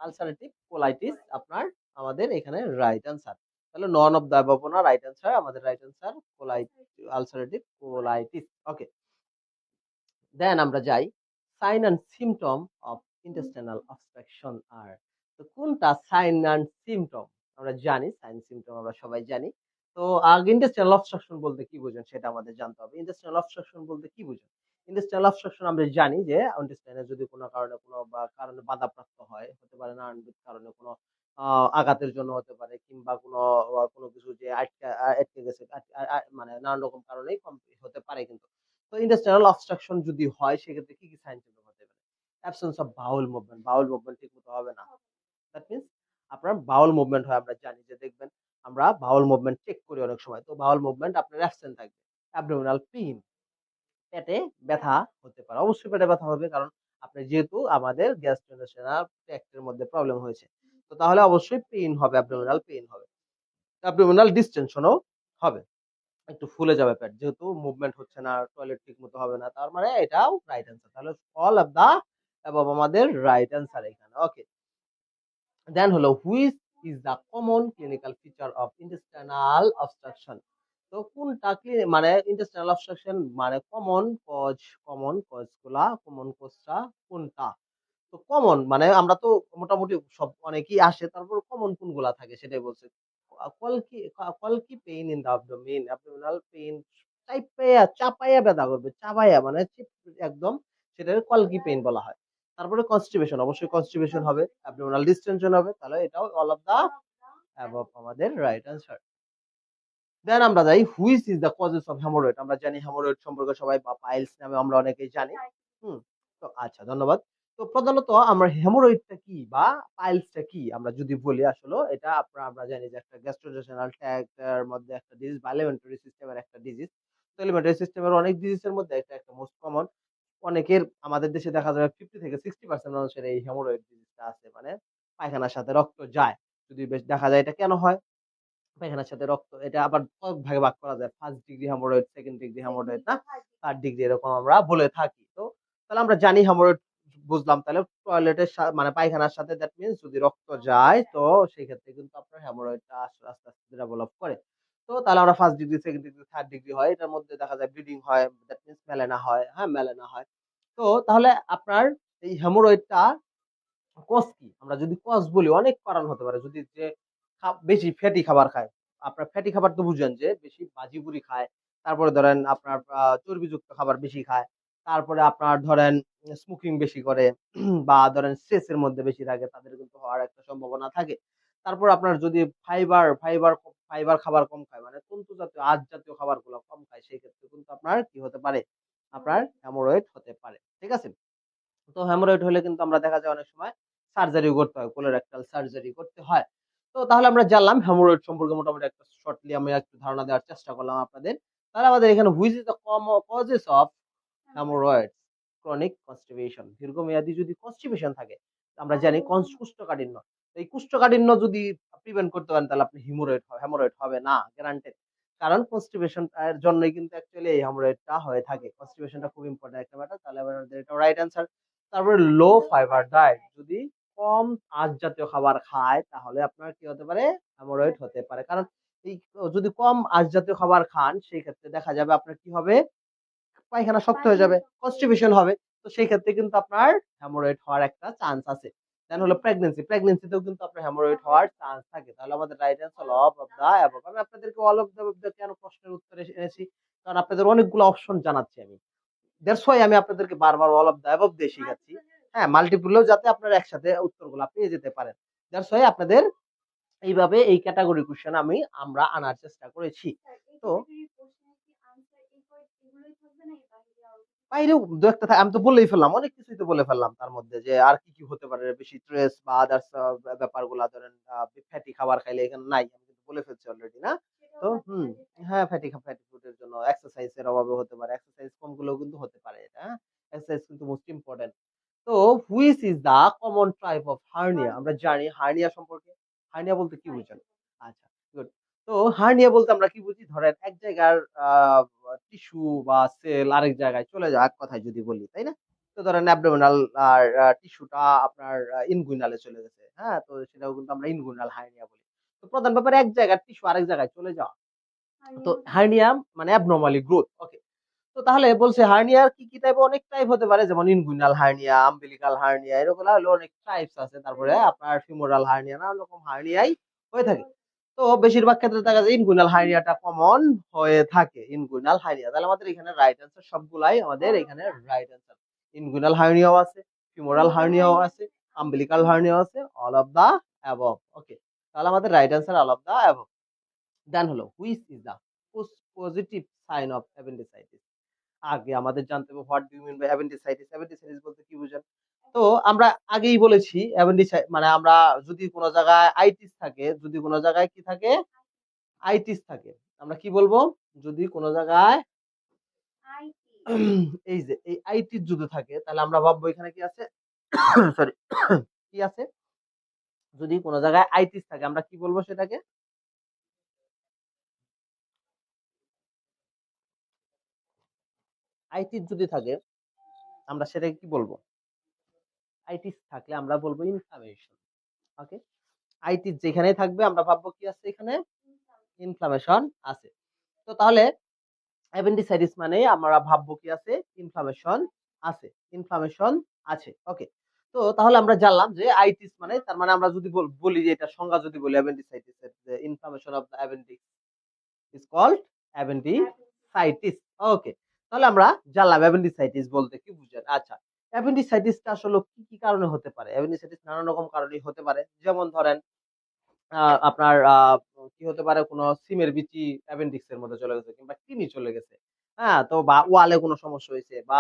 আলসারেটিভ কোলাইটিস আপনার আমাদের এখানে রাইট আনসার। তাহলে নন অফ দ্য অ্যাবভ না, রাইট আনসার, আমাদের right answer ulcerative colitis. Okay, then আমরা যাই sign and symptom of intestinal obstruction আর। তো কোনটা সাইন অ্যান্ড সিমটম? আমরা জানি সাইন সিমটম আমরা সবাই জানি। তো আগে ইন্টেস্টাইনাল অবস্ট্রাকশন বলতে কি বোঝেন সেটা আমাদের জানতে হবে। ইন্টেস্টাইনাল অবস্ট্রাকশন বলতে কি বোঝেন? ইন্টেস্টাইনাল অবস্ট্রাকশন আমরা জানি যে ইন্টেস্টাইনে যদি কোনো কারণে কোনো বা কারণে বাধাপ্রাপ্ত হয়, হতে পারে নানানবিধ কারণে, কোনো আঘাতের জন্য হতে পারে, কিংবা কোনো কিছু যে আটকে গেছে, মানে নানান রকম কারণেই হতে পারে কিন্তু। তো ইন্টেস্টাইনাল অবস্ট্রাকশন যদি হয় সেক্ষেত্রে কি কি সাইন সিম্পটম হতে পারে? Absence of bowel movement, bowel movement ঠিক মতো হবে না। দ্যাট মিন্স আপনার বাউল মুভমেন্ট হয়, আমরা জানি যে দেখবেন আমরা বাউল মুভমেন্ট চেক করি অনেক সময়, তো বাউল মুভমেন্ট আপনার অ্যাবসেন্ট থাকবে। অ্যাবডোমিনাল পেইন, পেটে ব্যথা হতে পারে, অবশ্যই পেটে ব্যথা হবে, কারণ আপনি যেহেতু আমাদের গ্যাস্ট্রোইন্টেস্টাইনাল ট্র্যাক্টের মধ্যে প্রবলেম হয়েছে, তো তাহলে অবশ্যই পেইন হবে, অ্যাবডোমিনাল পেইন হবে, অ্যাবডোমিনাল ডিসটেনশনও হবে, একটু ফুলে যাবে পেট, যেহেতু মুভমেন্ট হচ্ছে না, টয়লেট ঠিক মতো হবে না, তার মানে এটাও রাইট অ্যান্সার। তাহলে অল অফ দা এবং আমাদের রাইট অ্যান্সার এখানে। ওকে, দেন হলো which is the common clinical feature of intestinal obstruction. তো কোনটা মানে ইন্টেস্টাইনাল অবস্ট্রাকশন মানে কমন কজ গুলা, কমন কজটা কোনটা? তো কমন মানে আমরা তো মোটামুটি সব অনেকেই আসে, তারপর কমন কোনগুলা থাকে সেটাই বলছে। Colicky, colicky pain in the abdomen, abdominal pain, চাপাইয়া ব্যথা করবে, চাপাইয়া মানে একদম, সেটা কলকি পেইন বলা হয়। তারপরে কনস্টিপেশন, অবশ্যই কনস্টিপেশন হবে, অ্যাবডোমিনাল ডিসটেনশন হবে, তাহলে এটাও অল অফ দা অ্যাবভ আমাদের রাইট অ্যান্সার। দেন আমরা যাই which is the causes of haemorrhoid. আমরা জানি হেমোরয়েড সম্পর্কে সবাই, বা পাইলস নামে আমরা অনেকেই জানি। হুম, তো আচ্ছা ধন্যবাদ। তো প্রধানত আমরা হেমোরয়েডটা কি বা পাইলসটা কি আমরা যদি বলি, আসলে এটা আমরা জানি যে একটা গ্যাস্ট্রোইন্টেস্টাইনাল ট্র্যাক্টের মধ্যে একটা ডিজিজ বা এলিমেন্টারি সিস্টেমের একটা ডিজিজ। তো এলিমেন্টারি সিস্টেমের অনেক ডিজিজের মধ্যে এটা একটা মোস্ট কমন। অনেকের আমাদের দেশে দেখা যায় 50 থেকে 60% মানুষের এই হেমোরয়েড ডিজিজটা আছে, মানে পায়খানার সাথে রক্ত যায়। যদি বেশ দেখা যায় এটা কেন হয়? পায়খানার সাথে রক্ত, এটা আবার কয়েক ভাগে ভাগ করা যায়, first degree haemorrhoid, second degree haemorrhoid, না থার্ড ডিগ্রি, এরকম আমরা বলে থাকি। তো তাহলে আমরা জানি হেমোরয়েড বুঝলাম, তাহলে টয়লেটের মানে পায়খানার সাথে, দ্যাট মিন্স যদি রক্ত যায়, তো সেই ক্ষেত্রে কিন্তু আপনার হেমোরয়েডটা আস্তে আস্তে আস্তে ডেভেলপ করে। তো তাহলে আমরা first degree, second degree, third degree হয়, এটার মধ্যে দেখা যায় ব্লিডিং হয়, দ্যাট মিন্স মেলেনা হয়, হ্যাঁ মেলেনা হয়। তো তাহলে আপনার এই হেমোরয়েডটা কজ কি? আমরা যদি কজ বলি, অনেক কারণ হতে পারে। যদি যে বেশি ফ্যাটি খাবার খায়, আপনার ফ্যাটি খাবার তো বুঝেন যে বেশি ভাজি পুরি খায়, তারপরে ধরেন আপনার চর্বিযুক্ত খাবার বেশি খায়, তারপরে আপনার ধরেন স্মোকিং বেশি করে, বা ধরেন স্ট্রেস এর মধ্যে বেশি থাকে, তাদের কিন্তু হওয়ার একটা সম্ভাবনা থাকে। তারপর আপনার যদি ফাইবার খাবার কম খায়, মানে তন্তু জাতীয় আঁশ জাতীয় খাবারগুলো কম খায়, সেই ক্ষেত্রে কিন্তু আপনার কি হতে পারে? আপনার হেমোরয়েড হতে পারে। ঠিক আছে? তো হেমোরয়েড হলে কিন্তু আমরা দেখা যায় অনেক সময় সার্জারি করতে হয়, কোলোরেক্টাল সার্জারি করতে হয়। তো তাহলে আমরা জানলাম হেমোরয়েড সম্পর্কে মোটামুটি একটা শর্টলি আমি একটু ধারণা দেওয়ার চেষ্টা করলাম আপনাদের। তাহলে আমাদের এখানে which is the causes of haemorrhoids? Chronic constipation, দীর্ঘমেয়াদী যদি কনস্টিপেশন থাকে, আমরা জানি কুষ্ঠকাঠিন্য, এই কুষ্ঠকাঠিন্য যদি প্রিভেন্ট করতে পারেন, তাহলে আপনি হেমোরয়েড হবে না গ্যারান্টেড। কারণ কনস্টিপেশন এর জন্যই কিন্তু অ্যাকচুয়ালি এই হেমোরয়েডটা হয়ে থাকে। কনস্টিপেশনটা খুব ইম্পর্টেন্ট একটা ম্যাটার, তাহলে আমাদের এটা রাইট অ্যান্সার। তারপরে লো ফাইবার ডায়েট, যদি কম আঁশ জাতীয় খাবার খায় তাহলে আপনার কি হতে পারে, হেমোরয়েড হতে পারে। কারণ এই যদি কম আঁশ জাতীয় খাবার খান সেই ক্ষেত্রে দেখা যাবে আপনার কি হবে, পায়খানা শক্ত হয়ে যাবে, কনস্টিপেশন হবে। তো সেই ক্ষেত্রে কিন্তু আপনার হেমোরয়েড হওয়ার একটা চান্স আছে। দেন হলো প্রেগন্যান্সিতেও কিন্তু আপনার হেমোরয়েড হওয়ার চান্স থাকে। তাহলে আমাদের right answer all of the above. আমি আপনাদেরকে অল অফ দা অ্যাবভ কেন প্রশ্নের উত্তর এনেছি, কারণ আপনাদের অনেকগুলো অপশন জানাচ্ছি আমি। দ্যাটস ওয়াই আমি আপনাদেরকে বারবার অল অফ দা অ্যাবভ দিয়ে শিখাচ্ছি। হ্যাঁ, মাল্টিপলও যাতে আপনারা একসাথে উত্তরগুলো পেয়ে যেতে পারেন। দ্যাটস ওয়াই আপনাদের এইভাবে এই ক্যাটাগরি কোশ্চেন আমরা আনার চেষ্টা করেছি। তো বাইরেও দু একটা আমি তো বলেই ফেললাম, অনেক কিছুই তো বলে ফেললাম তার মধ্যে, যে আর কি কি হতে পারে, বেশি স্ট্রেস বা আদার্স ব্যাপারগুলা ধরেন ফ্যাটি খাবার খাইলে এখানে নাই, আমি কিন্তু বলে ফেলছি অলরেডি না। তো হ্যাঁ, ফ্যাটি ফুডের জন্য এক্সারসাইজ এর অভাবে হতে পারে, এক্সারসাইজ কম গুলো কিন্তু হতে পারে এটা। এক্সারসাইজ কিন্তু মোস্ট ইম্পর্টেন্ট। তো which is the common type of hernia, আমরা জানি হার্নিয়া সম্পর্কে। হার্নিয়া বলতে কি বুঝেন? আচ্ছা, গুড। তো হার্নিয়া বলতে আমরা কি বুঝি, ধরেন এক জায়গার টিস্যু বা সেল আরেক জায়গায় চলে যায়, এক কথায় যদি বলি, তাই না? তো ধরেন অ্যাবডোমিনাল আর টিস্যুটা আপনার ইনগুইনালে চলে গেছে, হ্যাঁ, তো সেটাও কিন্তু আমরা ইনগুইনাল হার্নিয়া বলি। তো প্রধান ব্যাপার এক জায়গার টিস্যু আরেক জায়গায় চলে যাওয়া। তো হার্নিয়া মানে অ্যাবনরমালি গ্রোথ। ওকে। তো তাহলে বলছে হার্নিয়ার কি কি টাইপ, অনেক টাইপ হতে পারে, যেমন ইনগুইনাল হার্নিয়া, আম্বিলিকাল হার্নিয়া, এরকম হলো অনেক টাইপস আছে। তারপরে আপনার ফিমোরাল হার্নিয়া, নানা রকম হার্নিয়াই হয়ে থাকে। তো বেশিরভাগ ক্ষেত্রে দেখা যায় ইনগুইনাল হার্নিয়াটা কমন হয়ে থাকে, ইনগুইনাল হার্নিয়া। তাহলে আমাদের এখানে রাইট অ্যান্সার সবগুলাই আমাদের এখানে রাইট অ্যান্সার। ইনগুইনাল হার্নিয়াও আছে, ফিমোরাল হার্নিয়াও আছে, আম্বিলিকাল হার্নিয়াও আছে, all of the above. Okay, তাহলে আমাদের right answer all of the above. Then হলো which is the positive sign of appendicitis. আগে আমাদের জানতে হবে what do you mean by appendicitis. Appendicitis বলতে কি বুঝেন? তো আমরা আগেই বলেছি মানে আমরা যদি কোনো জায়গায় আইটিস থাকে, যদি কোনো জায়গায় কি থাকে, আইটিস থাকে, আমরা কি বলবো? যদি কোনো জায়গায় এই যে এই আইটিস যদি থাকে তাহলে আমরা ভাববো এখানে কি আছে, সরি, কি আছে? যদি কোনো জায়গায় আইটিস থাকে আমরা কি বলবো সেটাকে? আইটিস যদি থাকে আমরা সেটাকে কি বলবো? আইটিস থাকলে আমরা বলবো ইনফ্লামেশন। ওকে, আইটিস যেখানেই থাকবে আমরা ভাববো কি আছে এখানে, ইনফ্লামেশন আছে। তো তাহলে অ্যাপেন্ডিসাইটিস মানে আমরা ভাববো কি আছে, ইনফ্লামেশন আছে, ইনফ্লামেশন আছে। ওকে, তো তাহলে আমরা জানলাম যে আইটিস মানে, তার মানে আমরা যদি বলি যে এটা সংজ্ঞা যদি বলি অ্যাপেন্ডিসাইটিস এর, যে inflammation of the appendix is called appendicitis. Okay, তাহলে আমরা জানলাম অ্যাপেন্ডিসাইটিস বলতে কি বুঝেন। আচ্ছা, অ্যাপেন্ডিসাইটিসটা আসলে কি কি কারণে হতে পারে? অ্যাপেন্ডিসাইটিস নানান রকম কারণেই হতে পারে। যেমন ধরেন আপনার কি হতে পারে, কোনো সিমের বিচি অ্যাপেন্ডিক্স এর মধ্যে চলে গেছে, কিংবা কৃমি চলে গেছে। হ্যাঁ, তো বা ওয়ালে কোনো সমস্যা হয়েছে, বা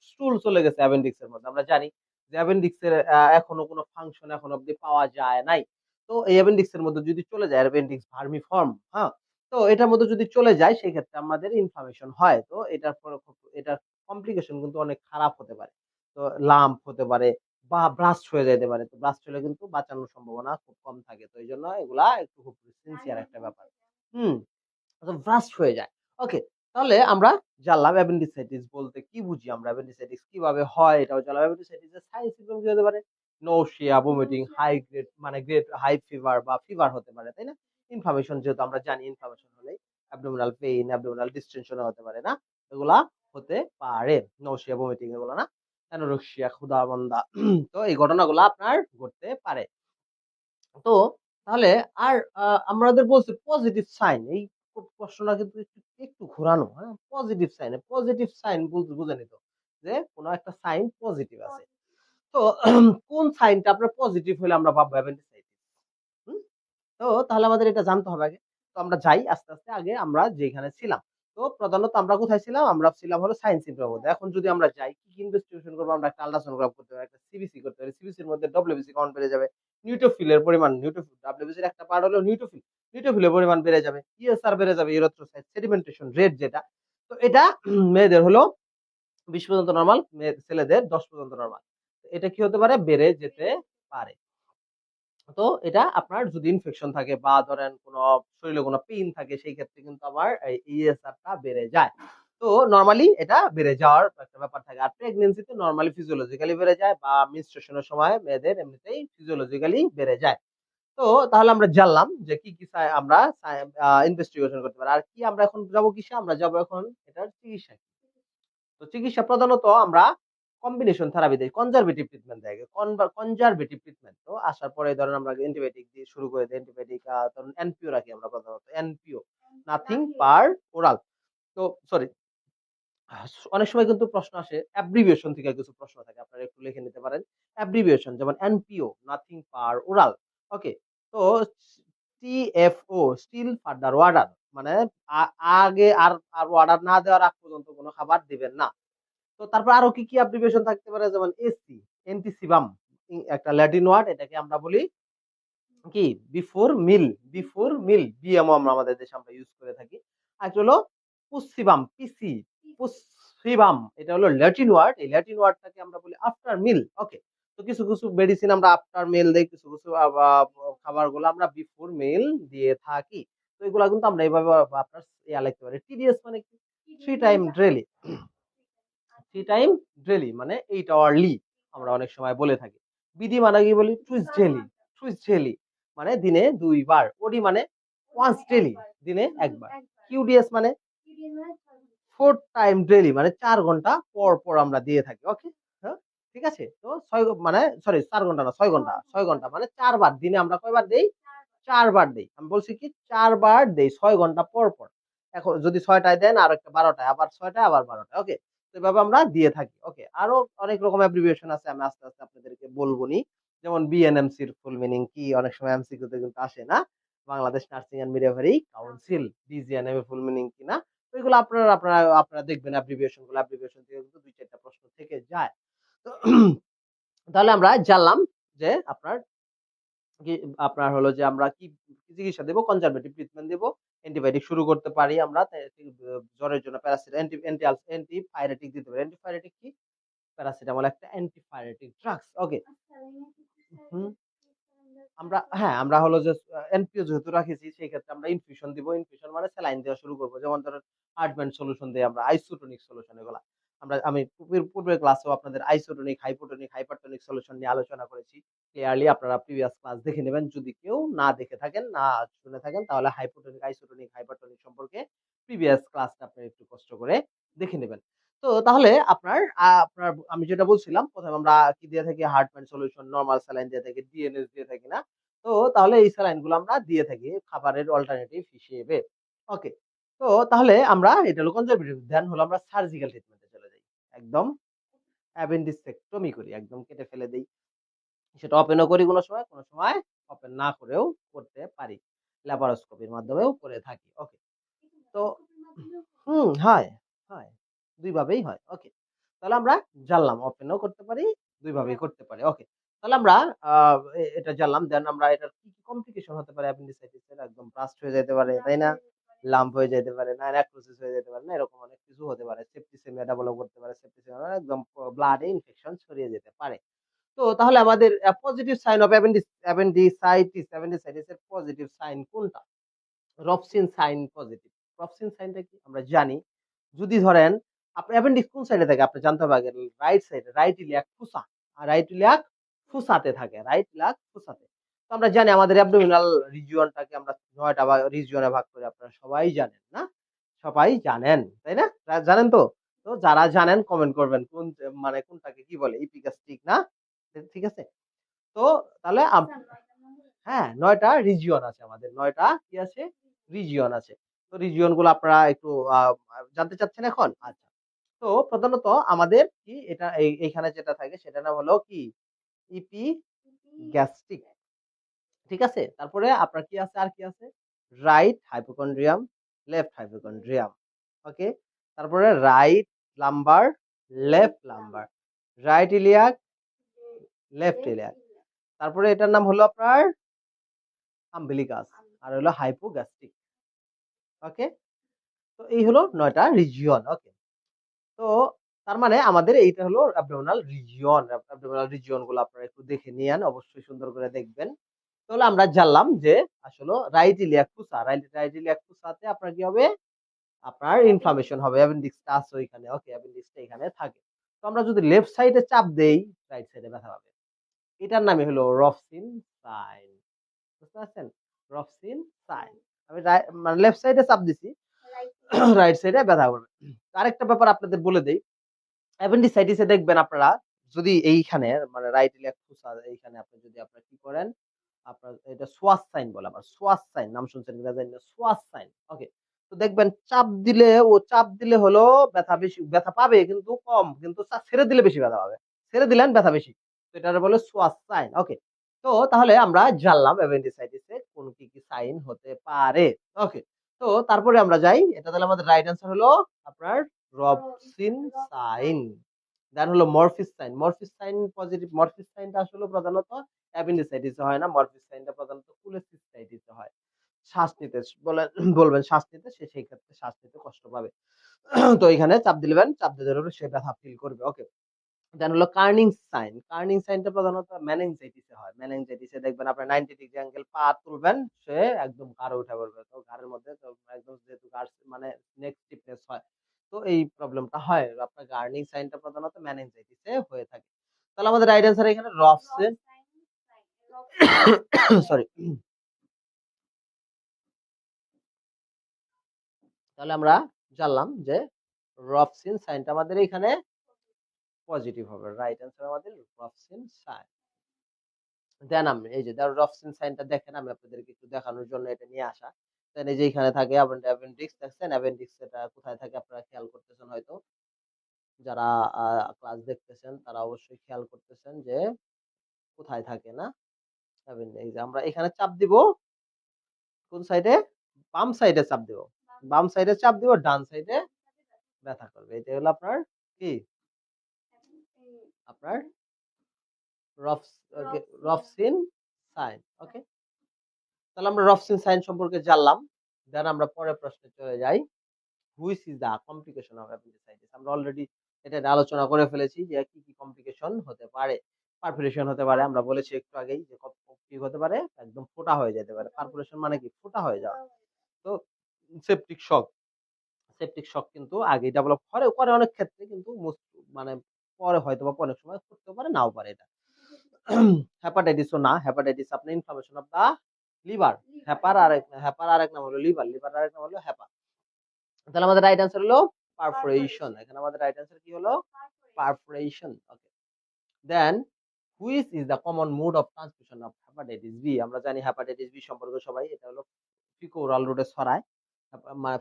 স্টুল চলে গেছে অ্যাপেন্ডিক্স এর মধ্যে। আমরা জানি যে অ্যাপেন্ডিক্স এর এখনো কোনো ফাংশন এখন অব্দি পাওয়া যায় নাই। তো এই অ্যাপেন্ডিক্স এর মধ্যে যদি চলে যায়, অ্যাপেন্ডিক্স ভার্মিফর্ম, হ্যাঁ, তো এটার মধ্যে যদি চলে যায় সেই ক্ষেত্রে আমাদের ইনফ্লামেশন হয়। তো এটার পরে এটার কমপ্লিকেশন কিন্তু অনেক খারাপ হতে পারে। তো লাম্প হতে পারে বা ব্রাস্ট হয়ে যেতে পারে। তো ব্রাস্ট হলে কিন্তু বাঁচানোর সম্ভাবনা খুব কম থাকে। তো এইজন্য এগুলা একটু খুব সিনসিয়ার একটা ব্যাপার। হুম, তো ব্রাস্ট হয়ে যায়। ওকে, তাহলে আমরা জানলাম অ্যাপেন্ডিসাইটিস বলতে কি বুঝি, আমরা অ্যাপেন্ডিসাইটিস কিভাবে হয় এটাও জানলাম। অ্যাপেন্ডিসাইটিস এর সাইন সিম্পটম কি হতে পারে? নৌশিয়া, ভমিটিং, হাই গ্রেড মানে গ্রেড হাই ফিভার বা ফিভার হতে পারে, তাই না? ইনফ্লামেশন যেহেতু আমরা জানি, ইনফ্লামেশন হলে অ্যাবডোমিনাল পেইন, অ্যাবডোমিনাল ডিসটেনশন হতে পারে না? এগুলা হতে পারে। নৌশিয়া, ভমিটিং এগুলো না? অ্যানোরেক্সিয়া, ক্ষুধা-মন্দা, তো এই ঘটনাগুলো আপনার ঘটতে পারে। তো তাহলে আর আমাদের বলছে পজিটিভ সাইন, এই প্রশ্নটা কিন্তু একটু একটু ঘোরানো। হ্যাঁ, পজিটিভ সাইন, পজিটিভ সাইন বলতে বুঝে নিত যে কোনো একটা সাইন পজিটিভ আছে। তো কোন সাইনটা আপনার পজিটিভ হলে আমরা ভাববো অ্যাপেন্ডিসাইটিস। তো তাহলে আমাদের এটা জানতে হবে আগে। তো আমরা যাই আস্তে, আস্তে আগে আমরা যেখানে ছিলাম। তো প্রধানত আমরা কোথায় ছিলাম? আমরা ছিলাম হলো সায়েন্স সিম্পটমের মধ্যে। এখন যদি আমরা যাই, কি, কি ইনভেস্টিগেশন করবো? আমরা একটা আল্ট্রাসোনোগ্রাফ করতে পারি, একটা সিবিসি করতে পারি। সিবিসির মধ্যে ডব্লিউবিসি কাউন্ট বেড়ে যাবে। নিউট্রোফিলের পরিমাণ, ডব্লিউবিসির একটা পার্ট হলো নিউট্রোফিল। নিউট্রোফিলের পরিমাণ বেড়ে যাবে। ইএসআর বেড়ে যাবে, ইরিথ্রোসাইট সেডিমেন্টেশন রেট যেটা। তো এটা মেয়েদের হলো 20 পর্যন্ত নরমাল, ছেলেদের 10 পর্যন্ত নরমাল। এটা কি হতে পারে? বেড়ে যেতে পারে। তো এটা আপনার যদি ইনফেকশন থাকে বা ধরেন কোনো শরীরে কোনো পেইন থাকে সেই ক্ষেত্রে কিন্তু আবার এই ইএসআর টা বেড়ে যায়। তো তো নরমালি এটা বেড়ে যাওয়ার একটা ব্যাপার থাকে। আর প্রেগন্যান্সিতে নরমালি ফিজিওলজিক্যালি বেড়ে যায় বা মেনস্ট্রুয়েশনের সময় মেয়েদের এমনিতেই ফিজিওলজিক্যালি বেড়ে যায়। তো তাহলে আমরা জানলাম যে কি কি আমরা ইনভেস্টিগেশন করতে পারি। আর কি আমরা এখন যাবো কিসে? আমরা যাবো এখন এটার চিকিৎসায়। তো চিকিৎসা প্রধানত আমরা কম্বিনেশন থেরাপি দেই, কনজারভেটিভ ট্রিটমেন্ট দেয়। কনজারভেটিভ ট্রিটমেন্ট তো আসার পরে ধরেন আমরা অ্যান্টিবায়োটিক দিয়ে শুরু করে দেই। অ্যান্টিবায়োটিক ধরুন এনপিও রাখি আমরা প্রধানত। NPO, nothing per oral. তো সরি, অনেক সময় কিন্তু প্রশ্ন আসে অ্যাব্রিভিয়েশন থেকে কিছু প্রশ্ন থাকে। আপনারা একটু লিখে নিতে পারেন। অ্যাব্রিভিয়েশন যেমন এনপিও, নাথিং পার ওরাল। ওকে? তো টিএফও, স্টিল ফার্দার ওয়ার্ডার, মানে আ আগে আর অর্ডার না দেওয়ার আগ পর্যন্ত কোন খাবার দিবেন না। তো তারপর আরো কি কি অ্যাব্রিভিয়েশন থাকতে পারে? যেমন এসি, এন্টিসিবাম, একটা ল্যাটিন ওয়ার্ড, এটাকে আমরা বলি কি বিফোর মিল, বিফোর মিল, বিএমও আমরা আমাদের দেশে আমরা ইউজ করে থাকি। আর হলো পুসিবাম, পিসি, পুসিবাম, এটা হলো ল্যাটিন ওয়ার্ড। এই ল্যাটিন ওয়ার্ডটাকে আমরা বলি আফটার মিল। ওকে? তো কিছু কিছু মেডিসিন আমরা আফটার মিল দেই, কিছু কিছু খাবারগুলো আমরা বিফোর মিল দিয়ে থাকি। তো এগুলা কিন্তু আমরা এইভাবে আপনার লিখতে পারি। টিডিএস মানে কি? Three time daily. Three time daily মানে 8 আওয়ারলি আমরা অনেক সময় বলে থাকি। বিডি মানে কি বলি? টুইস ডেইলি, টুইস ডেইলি মানে দিনে 2 বার। ওডি মানে ওয়ান্স ডেইলি, দিনে 1 বার। কিউডিএস মানে 4 টাইম ডেইলি মানে 4 ঘন্টা পর পর আমরা দিয়ে থাকি। ওকে? হ্যাঁ? ঠিক আছে? তো 6 মানে সরি 4 ঘন্টা না 6 ঘন্টা। 6 ঘন্টা মানে 4 বার, দিনে আমরা কয়বার দেই? 4 বার দেই। আমি বলছি কি 4 বার দেই 6 ঘন্টা পর পর। এখন যদি ৬ টায় দেন আর একটা ১২ টায়, আবার ৬ টায় আবার ১২ টায়। ওকে? তো এভাবে আমরা দিয়ে থাকি। ওকে? আরো অনেক রকম অ্যাব্রিভিয়েশন আছে। আমি আস্তে, আস্তে আপনাদেরকে বলবনি। যেমন বিএনএমসির ফুল মিনিং কি? অনেক সময় এমসিকিউ তে কিন্তু আসে না? Bangladesh nursing and midwifery council, BGNM এর ফুল মিনিং কি না? তো এগুলো আপনারা দেখবেন অ্যাব্রিভিয়েশন গুলো। অ্যাব্রিভিয়েশন থেকে কিন্তু ২-৪ টা প্রশ্ন থেকে যায়। তো তাহলে আমরা জানলাম যে কি আপনার হলো যে আমরা কি চিকিৎসা দেব, কনজারভেটিভ ট্রিটমেন্ট দেব, অ্যান্টিবায়োটিক শুরু করতে পারি আমরা। জ্বরের জন্য অ্যান্টিপাইরেটিক দিতে পারি। অ্যান্টিপাইরেটিক কি? প্যারাসিটামল একটা অ্যান্টিপাইরেটিক ড্রাগস। ওকে? হুম। আমরা হলো যে এনপিও যেহেতু রাখেছি সেই ক্ষেত্রে আমরা ইনফিউশন দিব। ইনফিউশন মানে স্যালাইন দেওয়া শুরু করব। যেমন ধরেন হার্টব্যান্ড সলিউশন দেই আমরা, আইসোটোনিক সলিউশন এগুলা। আমি পূর্বের ক্লাসেও আপনাদের আইসোটোনিক, হাইপোটোনিক, হাইপারটোনিক সলিউশন নিয়ে আলোচনা করেছি। ক্লিয়ারলি আপনারা প্রিভিয়াস ক্লাস দেখে নেবেন। যদি কেউ না দেখে থাকেন, না শুনে থাকেন তাহলে হাইপোটোনিক, আইসোটোনিক, হাইপারটোনিক সম্পর্কে প্রিভিয়াস ক্লাসটা আপনি একটু কষ্ট করে দেখে নেবেন। তো তাহলে আপনার আমি যেটা বলছিলাম ১ম আমরা কি দিয়ে থাকি? হার্টব্যান্ড সলিউশন, নরমাল স্যালাইন দিয়ে থাকি, ডিএনএস দিয়ে থাকি না? তো তাহলে এই স্যালাইন গুলো আমরা দিয়ে থাকি খাবারের অল্টারনেটিভ হিসেবে। ওকে? তো তাহলে আমরা এটা হলো কনজারভেটিভ। দেন হলো আমরা সার্জিক্যাল ট্রিটমেন্ট এ চলে যাই। একদম অ্যাপেন্ডিসেক্টমি করি। একদম কেটে ফেলে দেই। সেটা ওপেন ও করি কোন সময় ওপেন না করেও করতে পারি। ল্যাপারোস্কোপির মাধ্যমেও করে থাকি। ওকে? তো হয়, হয়। ২ ভাবেই হয়। ওকে? তাহলে আমরা জানলাম ওপেন ও করতে পারি, ২ ভাবেই করতে পারি। ওকে? তাহলে আমরা আ এটা জানলাম। দেন আমরা এটার কি, কি কমপ্লিকেশন হতে পারে অ্যাপেন্ডিসাইটিস এর? একদম ব্রাস্ট হয়ে যাইতে পারে, তাই না? লাম্প হয়ে যাইতে পারে, না নেক্রোসিস হয়ে যেতে পারে, না এরকম অনেক কিছু হতে পারে। সেপ্টিসেমিয়া ডেভেলপ করতে পারে। সেপ্টিসেমিয়া মানে একদম ব্লাডে ইনফেকশন ছড়িয়ে যেতে পারে। তো তাহলে আমাদের পজিটিভ সাইন অফ অ্যাপেন্ডিসাইটিস এর পজিটিভ সাইন কোনটা? রবসিন সাইন পজিটিভ। রবসিন সাইনটা কি? আমরা জানি। যদি ধরেন আপনার অ্যাপেন্ডিক্স কোন সাইডে থাকে আপনি জানতে হবে আগে। রাইট সাইডে, রাইট ইলিয়াক ফুসা। আর রাইট ইলিয়াক ফুসাতে থাকে। রাইট ইলিয়াক ফুসাতে। তো আমরা জানি আমাদের অ্যাবডোমিনাল রিজিয়নটাকে আমরা ৯ টা রিজিয়নে ভাগ করি। আপনারা সবাই জানেন, না? সবাই জানেন, তাই না? জানেন তো? তো যারা জানেন কমেন্ট করবেন মানে কোনটাকে কি বলে? ইপিগাস্ট্রিক না? ঠিক আছে? তো তাহলে হ্যাঁ, ৯ টা রিজিয়ন আছে আমাদের। ৯ টা কি আছে? রিজিয়ন আছে। তো রিজিয়ন গুলো আপনারা একটু আ জানতে চাচ্ছেন এখন? আচ্ছা। তো প্রধানত আমাদের কি এটা এইখানে যেটা থাকে সেটার নাম হলো কি? ইপিগ্যাস্ট্রিক। ঠিক আছে? তারপরে আপনার কি আছে? আর কি আছে? Right hypochondrium, left hypochondrium. Okay? তারপরে right lumbar, left lumbar, right iliac, left iliac. তারপরে এটার নাম হলো আপনার আম্বিলিকাস। আর হলো হাইপোগ্যাস্ট্রিক। ওকে? তো এই হলো ৯ টা রিজিয়ন। ওকে? তো তার মানে আমাদের এইটা হলো অ্যাবডোমিনাল রিজিয়ন। অ্যাবডোমিনাল রিজিয়ন গুলো আপনারা একটু দেখে নিয়েন। অবশ্যই সুন্দর করে দেখবেন। তাহলে আমরা জানলাম যে আসলে রাইট ইলিয়াক ফুসা, রাইট ইলিয়াক ফুসাতে আপনার কি হবে? আপনার ইনফ্লামেশন হবে। অ্যাপেন্ডিক্সটা আছে ওইখানে। ওকে, অ্যাপেন্ডিক্সটা এখানে থাকে। তো আমরা যদি লেফট সাইডে চাপ দেই, রাইট সাইডে ব্যথা পাবে। এটার নামই হলো রফসিন সাইন। বুঝতে পারছেন? রফসিন সাইন। আমি মানে লেফট সাইডে চাপ দিছি, রাইট সাইডে ব্যথা করবে। আরেকটা ব্যাপার আপনাদের বলে দেই, অ্যাপেন্ডিসাইটিসে দেখবেন আপনারা যদি এইখানে মানে রাইট ইলিয়াক ফুসা এইখানে আপনি যদি আপনারা কি করেন, আপনার এটা সোয়াস সাইন বলে, আবার সোয়াস সাইন নাম শুনছেন কিনা জানি না, সোয়াস সাইন। ওকে, তো দেখবেন চাপ দিলে হলো ব্যথা বেশি, ব্যথা পাবে কিন্তু কম, কিন্তু ছেড়ে দিলে বেশি ব্যথা পাবে। ছেড়ে দিলেন ব্যথা বেশি, তো এটা বলে সোয়াস সাইন। ওকে, তো তাহলে আমরা জানলাম অ্যাপেন্ডিসাইটিসে কোন কি কি সাইন হতে পারে। ওকে, তো তারপরে আমরা যাই, এটা তাহলে আমাদের রাইট অ্যান্সার হলো আপনার রবসিন সাইন। দেন হলো Murphy's sign. Murphy's sign positive. Murphy's সাইনটা আসলে প্রধানত অ্যাপেন্ডিসাইটিসে হয় না, মরফিস সাইনটা প্রধানত কোলেসিস্টাইটিসে হয়। শ্বাস নিতে বলবেন শ্বাস নিতে, সে সেই ক্ষেত্রে শ্বাস নিতে কষ্ট পাবে। তো এখানে চাপ দিলেন, চাপ দিলে হলো সে ব্যথা ফিল করবে। ওকে, দেন হলো কার্নিং সাইন। কার্নিং সাইনটা প্রধানত মেনিনজাইটিসে হয়। মেনিনজাইটিসে দেখবেন আপনার 90 ডিগ্রি অ্যাঙ্গেল পা তুলবেন, সে একদম ঘাড়ে উঠে পড়বে। তো ঘাড়ের মধ্যে তো একদম যেহেতু ঘাড় মানে নেক স্টিফনেস হয়, তো এই প্রবলেমটা হয়। আপনার গার্নিং সাইনটা প্রধানত মেনিনজাইটিসে হয়ে থাকে। তাহলে আমাদের রাইট অ্যান্সার এখানে রফসেন। সরি। তাহলে আমরা জানলাম যে রফসিন সাইনটা আমাদের এখানে পজিটিভ হবে। রাইট অ্যান্সার আমাদের রফসিন সাইন। দেন আমি এই যে রফসিন সাইনটা দেখেন, আমি আপনাদেরকে একটু দেখানোর জন্য এটা নিয়ে আসা। দেন এই যে এখানে থাকে অ্যাপেন্ডিক্স, দেখছেন অ্যাপেন্ডিক্স এটা কোথায় থাকে আপনারা খেয়াল করতেছেন হয়তো, যারা ক্লাস দেখতেছেন তারা অবশ্যই খেয়াল করতেছেন যে কোথায় থাকে না এই যে আমরা এখানে চাপ দিব কোন সাইডে, বাম সাইডে চাপ দিব, বাম সাইডে চাপ দিব, ডান সাইডে ব্যথা করবে। এটা হলো আপনার কি, আপনার রফসিন সাইন। ওকে, তাহলে আমরা রফসিন সাইন সম্পর্কে জানলাম। দেন আমরা পরের প্রশ্নে চলে যাই, which is the complication of appendicitis. আমরা অলরেডি এটা নিয়ে আলোচনা করে ফেলেছি যে কি কি কমপ্লিকেশন হতে পারে। পারফোরেশন হতে পারে, আমরা বলেছি একটু আগেই যে কি হতে পারে, একদম ফোঁটা হয়ে যেতে পারে। পারফোরেশন মানে কি, ফোঁটা হয়ে যাওয়া। তো সেপটিক শক, সেপটিক শক কিন্তু আগেই ডেভেলপ করে করে অনেক ক্ষেত্রে, কিন্তু মানে পরে হয়তো বা অনেক সময় করতেও পারে, নাও পারে এটা। হেপাটাইটিসও না, হেপাটাইটিস আপনার ইনফ্লামেশন অফ দা লিভার। হ্যাপার আরেক নাম হলো লিভার, লিভার আরেক নাম হলো হ্যাপা। তাহলে আমাদের রাইট অ্যান্সার হলো পারফোরেশন। এখানে আমাদের রাইট অ্যান্সার কি হলো, perforation. Okay, then which is the common mode of transmission of hepatitis B. আমরা জানি হেপাটাইটিস বি সম্পর্কে সবাই, এটা হলো ফিকো ওরাল রুটে ছড়ায়।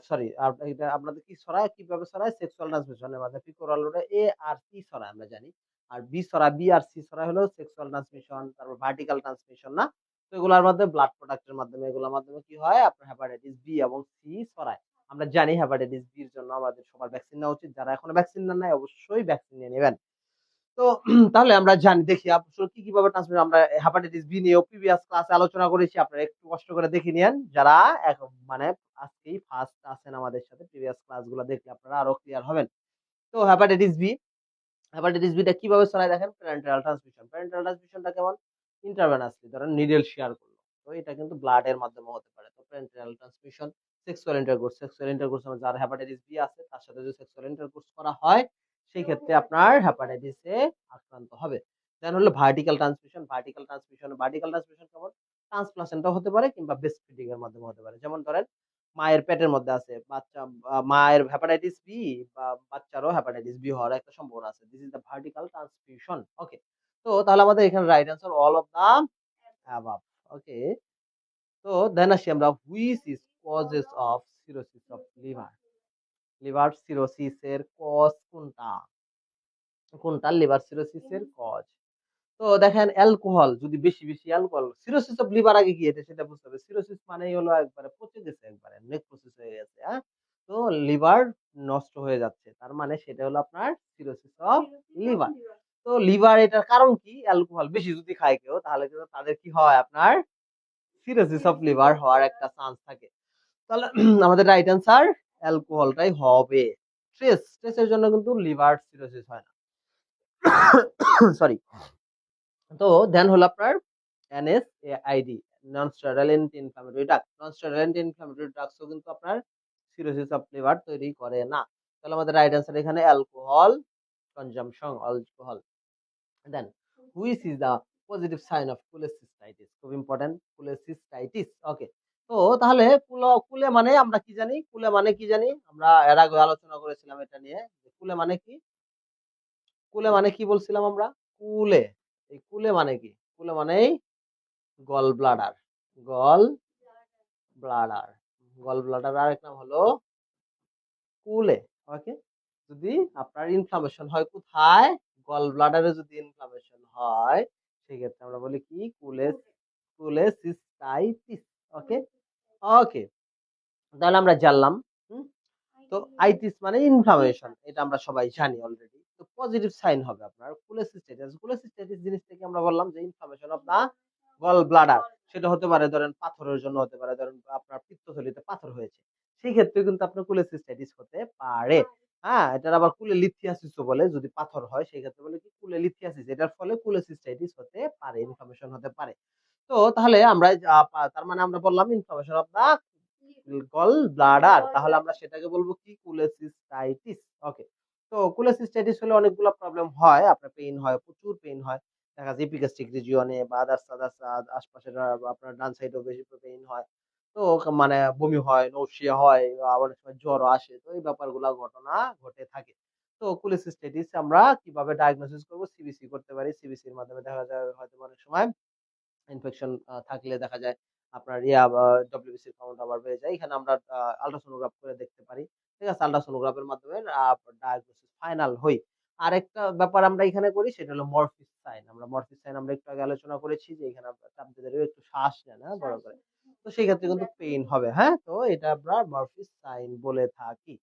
সরি, এটা আপনাদের কি ছড়ায়, কিভাবে ছড়ায়, সেক্সুয়াল ট্রান্সমিশনের মাধ্যমে। ফিকো ওরাল রুটে এ আর সি ছড়ায় আমরা জানি, আর বি ছড়ায়, বি আর সি ছড়ায় হলো সেক্সুয়াল ট্রান্সমিশন, তারপর ভার্টিক্যাল ট্রান্সমিশন না। তো এগুলোর মধ্যে ব্লাড প্রোডাক্টের মাধ্যমে, এগুলোর মাধ্যমে কি হয় আপনার হেপাটাইটিস বি এবং সি ছড়ায়। আমরা জানি হেপাটাইটিস বি এর জন্য আমাদের সবার ভ্যাকসিন নেওয়া উচিত। যারা এখনো ভ্যাকসিন নেন নাই অবশ্যই ভ্যাকসিন নিয়ে নেবেন। তো তাহলে আমরা জানি, দেখি আসলে কি কিভাবে ট্রান্সমিট। আমরা হেপাটাইটিস বি নিয়েও প্রিভিয়াস ক্লাসে আলোচনা করেছি, আপনারা একটু কষ্ট করে দেখে নিয়েন। যারা মানে আজকেই ফার্স্ট আছেন আমাদের সাথে, প্রিভিয়াস ক্লাসগুলো দেখলে আপনারা আরো ক্লিয়ার হবেন। তো হেপাটাইটিস বি, হেপাটাইটিস বিটা কিভাবে ছড়ায় দেখেন, প্যারেন্টাল ট্রান্সমিশন। প্যারেন্টাল ট্রান্সমিশনটা কেমন, ইন্টারভেনাসলি, ধরেন নিডল শেয়ার করলো, তো এটা কিন্তু ব্লাড এর মাধ্যমে হতে পারে। তো parental transmission. Sexual intercourse, sexual intercourse যার হেপাটাইটিস বি আছে তার সাথে যদি সেক্সুয়াল ইন্টারকোর্স করা হয়, সেই ক্ষেত্রে আপনার হেপাটাইটিসে আক্রান্ত হবে। দেন হলো ভার্টিক্যাল ট্রান্সমিশন। ভার্টিক্যাল ট্রান্সমিশন কেমন, ট্রান্সপ্লাসেন্টও হতে পারে কিংবা ব্রেস্ট ফিডিং এর মাধ্যমে হতে পারে। যেমন ধরেন মায়ের পেটের মধ্যে আছে বাচ্চা, মায়ের হেপাটাইটিস বি বা বাচ্চারও হেপাটাইটিস বি হওয়ার একটা সম্ভাবনা আছে। This is the vertical transmission. Okay, তো তাহলে আমাদের এখানে right answer all of the above. Okay, তো দেন আসি আমরা, which is causes of cirrhosis of liver. Liver cirrhosis এর কজ কোনটা, কোনটা লিভার সিরোসিস এর কজ। তো দেখেন অ্যালকোহল, যদি বেশি বেশি অ্যালকোহল, সিরোসিস অফ লিভার আগে কি এটা সেটা বুঝতে হবে। সিরোসিস মানেই হলো একবারে পচে গেছে, একবারে নেক্রোসিস হয়ে গেছে, হ্যাঁ। তো লিভার নষ্ট হয়ে যাচ্ছে, তার মানে সেটা হলো আপনার সিরোসিস অফ লিভার। তো লিভার, এটার কারণ কি, অ্যালকোহল বেশি যদি খায় কেউ, তাহলে কিন্তু তাদের কি হয় আপনার সিরোসিস অফ লিভার হওয়ার একটা চান্স থাকে। তাহলে আমাদের রাইট অ্যান্সার অ্যালকোহলটাই হবে। স্ট্রেসের জন্য কিন্তু লিভার সিরোসিস হয় না। সরি। তো দেন হলো আপনার NSAID, non steroid anti inflammatory drug. Non steroid anti inflammatory ড্রাগসও কিন্তু আপনার সিরোসিস অফ লিভার তৈরি করে না। তাহলে আমাদের রাইট অ্যান্সার এখানে alcohol consumption, alcohol. Then which is the positive sign of cholecystitis, খুব ইম্পর্টেন্ট, কোলেসিস্টাইটিস। ওকে, তো তাহলে কুলে মানে আমরা কি জানি, কুলে মানে কি জানি, আমরা এর আগে আলোচনা করেছিলাম এটা নিয়ে, যে কুলে মানে কি, কুলে মানে কি বলছিলাম আমরা, কুলে, এই কুলে মানে কি, কুলে মানেই gall bladder, gall bladder, gall bladder আরেক নাম হলো কুলে। ওকে, যদি আপনার ইনফ্লামেশন হয় কোথায়, গল ব্লাডারে যদি ইনফ্লামেশন হয়, সেক্ষেত্রে আমরা বলি কি, কোলেসিস্টাইটিস। ওকে, ওকে, তাহলে আমরা জানলাম। হুম, তো আইটিস মানে ইনফ্লামেশন, এটা আমরা সবাই জানি অলরেডি। তো পজিটিভ সাইন হবে আপনার কোলেসিস্টাইটিস। কোলেসিস্টাইটিস জিনিসটাকে আমরা বললাম যে inflammation of the gall bladder. সেটা হতে পারে ধরেন পাথরের জন্য হতে পারে, ধরেন আপনার পিত্তথলিতে পাথর হয়েছে, সেই ক্ষেত্রে কিন্তু আপনার কোলেসিস্টাইটিস হতে পারে। হ্যাঁ, এটার আবার কুলেলিথিয়াসিসও বলে, যদি পাথর হয় সেই ক্ষেত্রে বলে কি কুলেলিথিয়াসিস, এটার ফলে কোলেসিস্টাইটিস হতে পারে, ইনফ্লামেশন হতে পারে। তো তাহলে আমরা তার মানে আমরা বললাম inflammation of the gall bladder, তাহলে আমরা সেটাকে বলবো কি, কোলেসিস্টাইটিস। ওকে, তো কোলেসিস্টাইটিস হলে অনেকগুলো প্রবলেম হয়, আপনার পেইন হয়, প্রচুর পেইন হয়, দেখা যায় এপিগ্যাস্ট্রিক রিজিয়নে বা আদার্স আদার্স আশপাশের আপনার ডান সাইডেও বেশি পেইন হয়। তো মানে বমি হয়, নৌশিয়া হয়, অনেক সময় জ্বরও আসে, তো এই ব্যাপারগুলো ঘটনা ঘটে থাকে। তো কোলেসিস্টাইটিস আমরা কিভাবে ডায়াগনোসিস করব, সিবিসি করতে পারি, সিবিসির মাধ্যমে দেখা যায় হয়তো অনেক সময় ইনফেকশন থাকলে দেখা যায় আপনার ডব্লিউবিসি কাউন্ট আবার বেড়ে যায়। এখানে আমরা আল্ট্রাসোনোগ্রাফ করে দেখতে পারি। ঠিক আছে? আল্ট্রাসোনোগ্রাফের মাধ্যমে ডায়াগনোসিস ফাইনাল হই। আরেকটা ব্যাপার আমরা এখানে করি, সেটা হলো মরফিস সাইন। আমরা মরফিস সাইন আমরা একটু আগে আলোচনা করেছি যে এখানে আপনার চাপ দিলে একটু শ্বাস নেন, হ্যাঁ, বড় করে। তো সেই ক্ষেত্রে কিন্তু পেইন হবে, হ্যাঁ? তো এটা আমরা মরফিস সাইন বলে থাকি।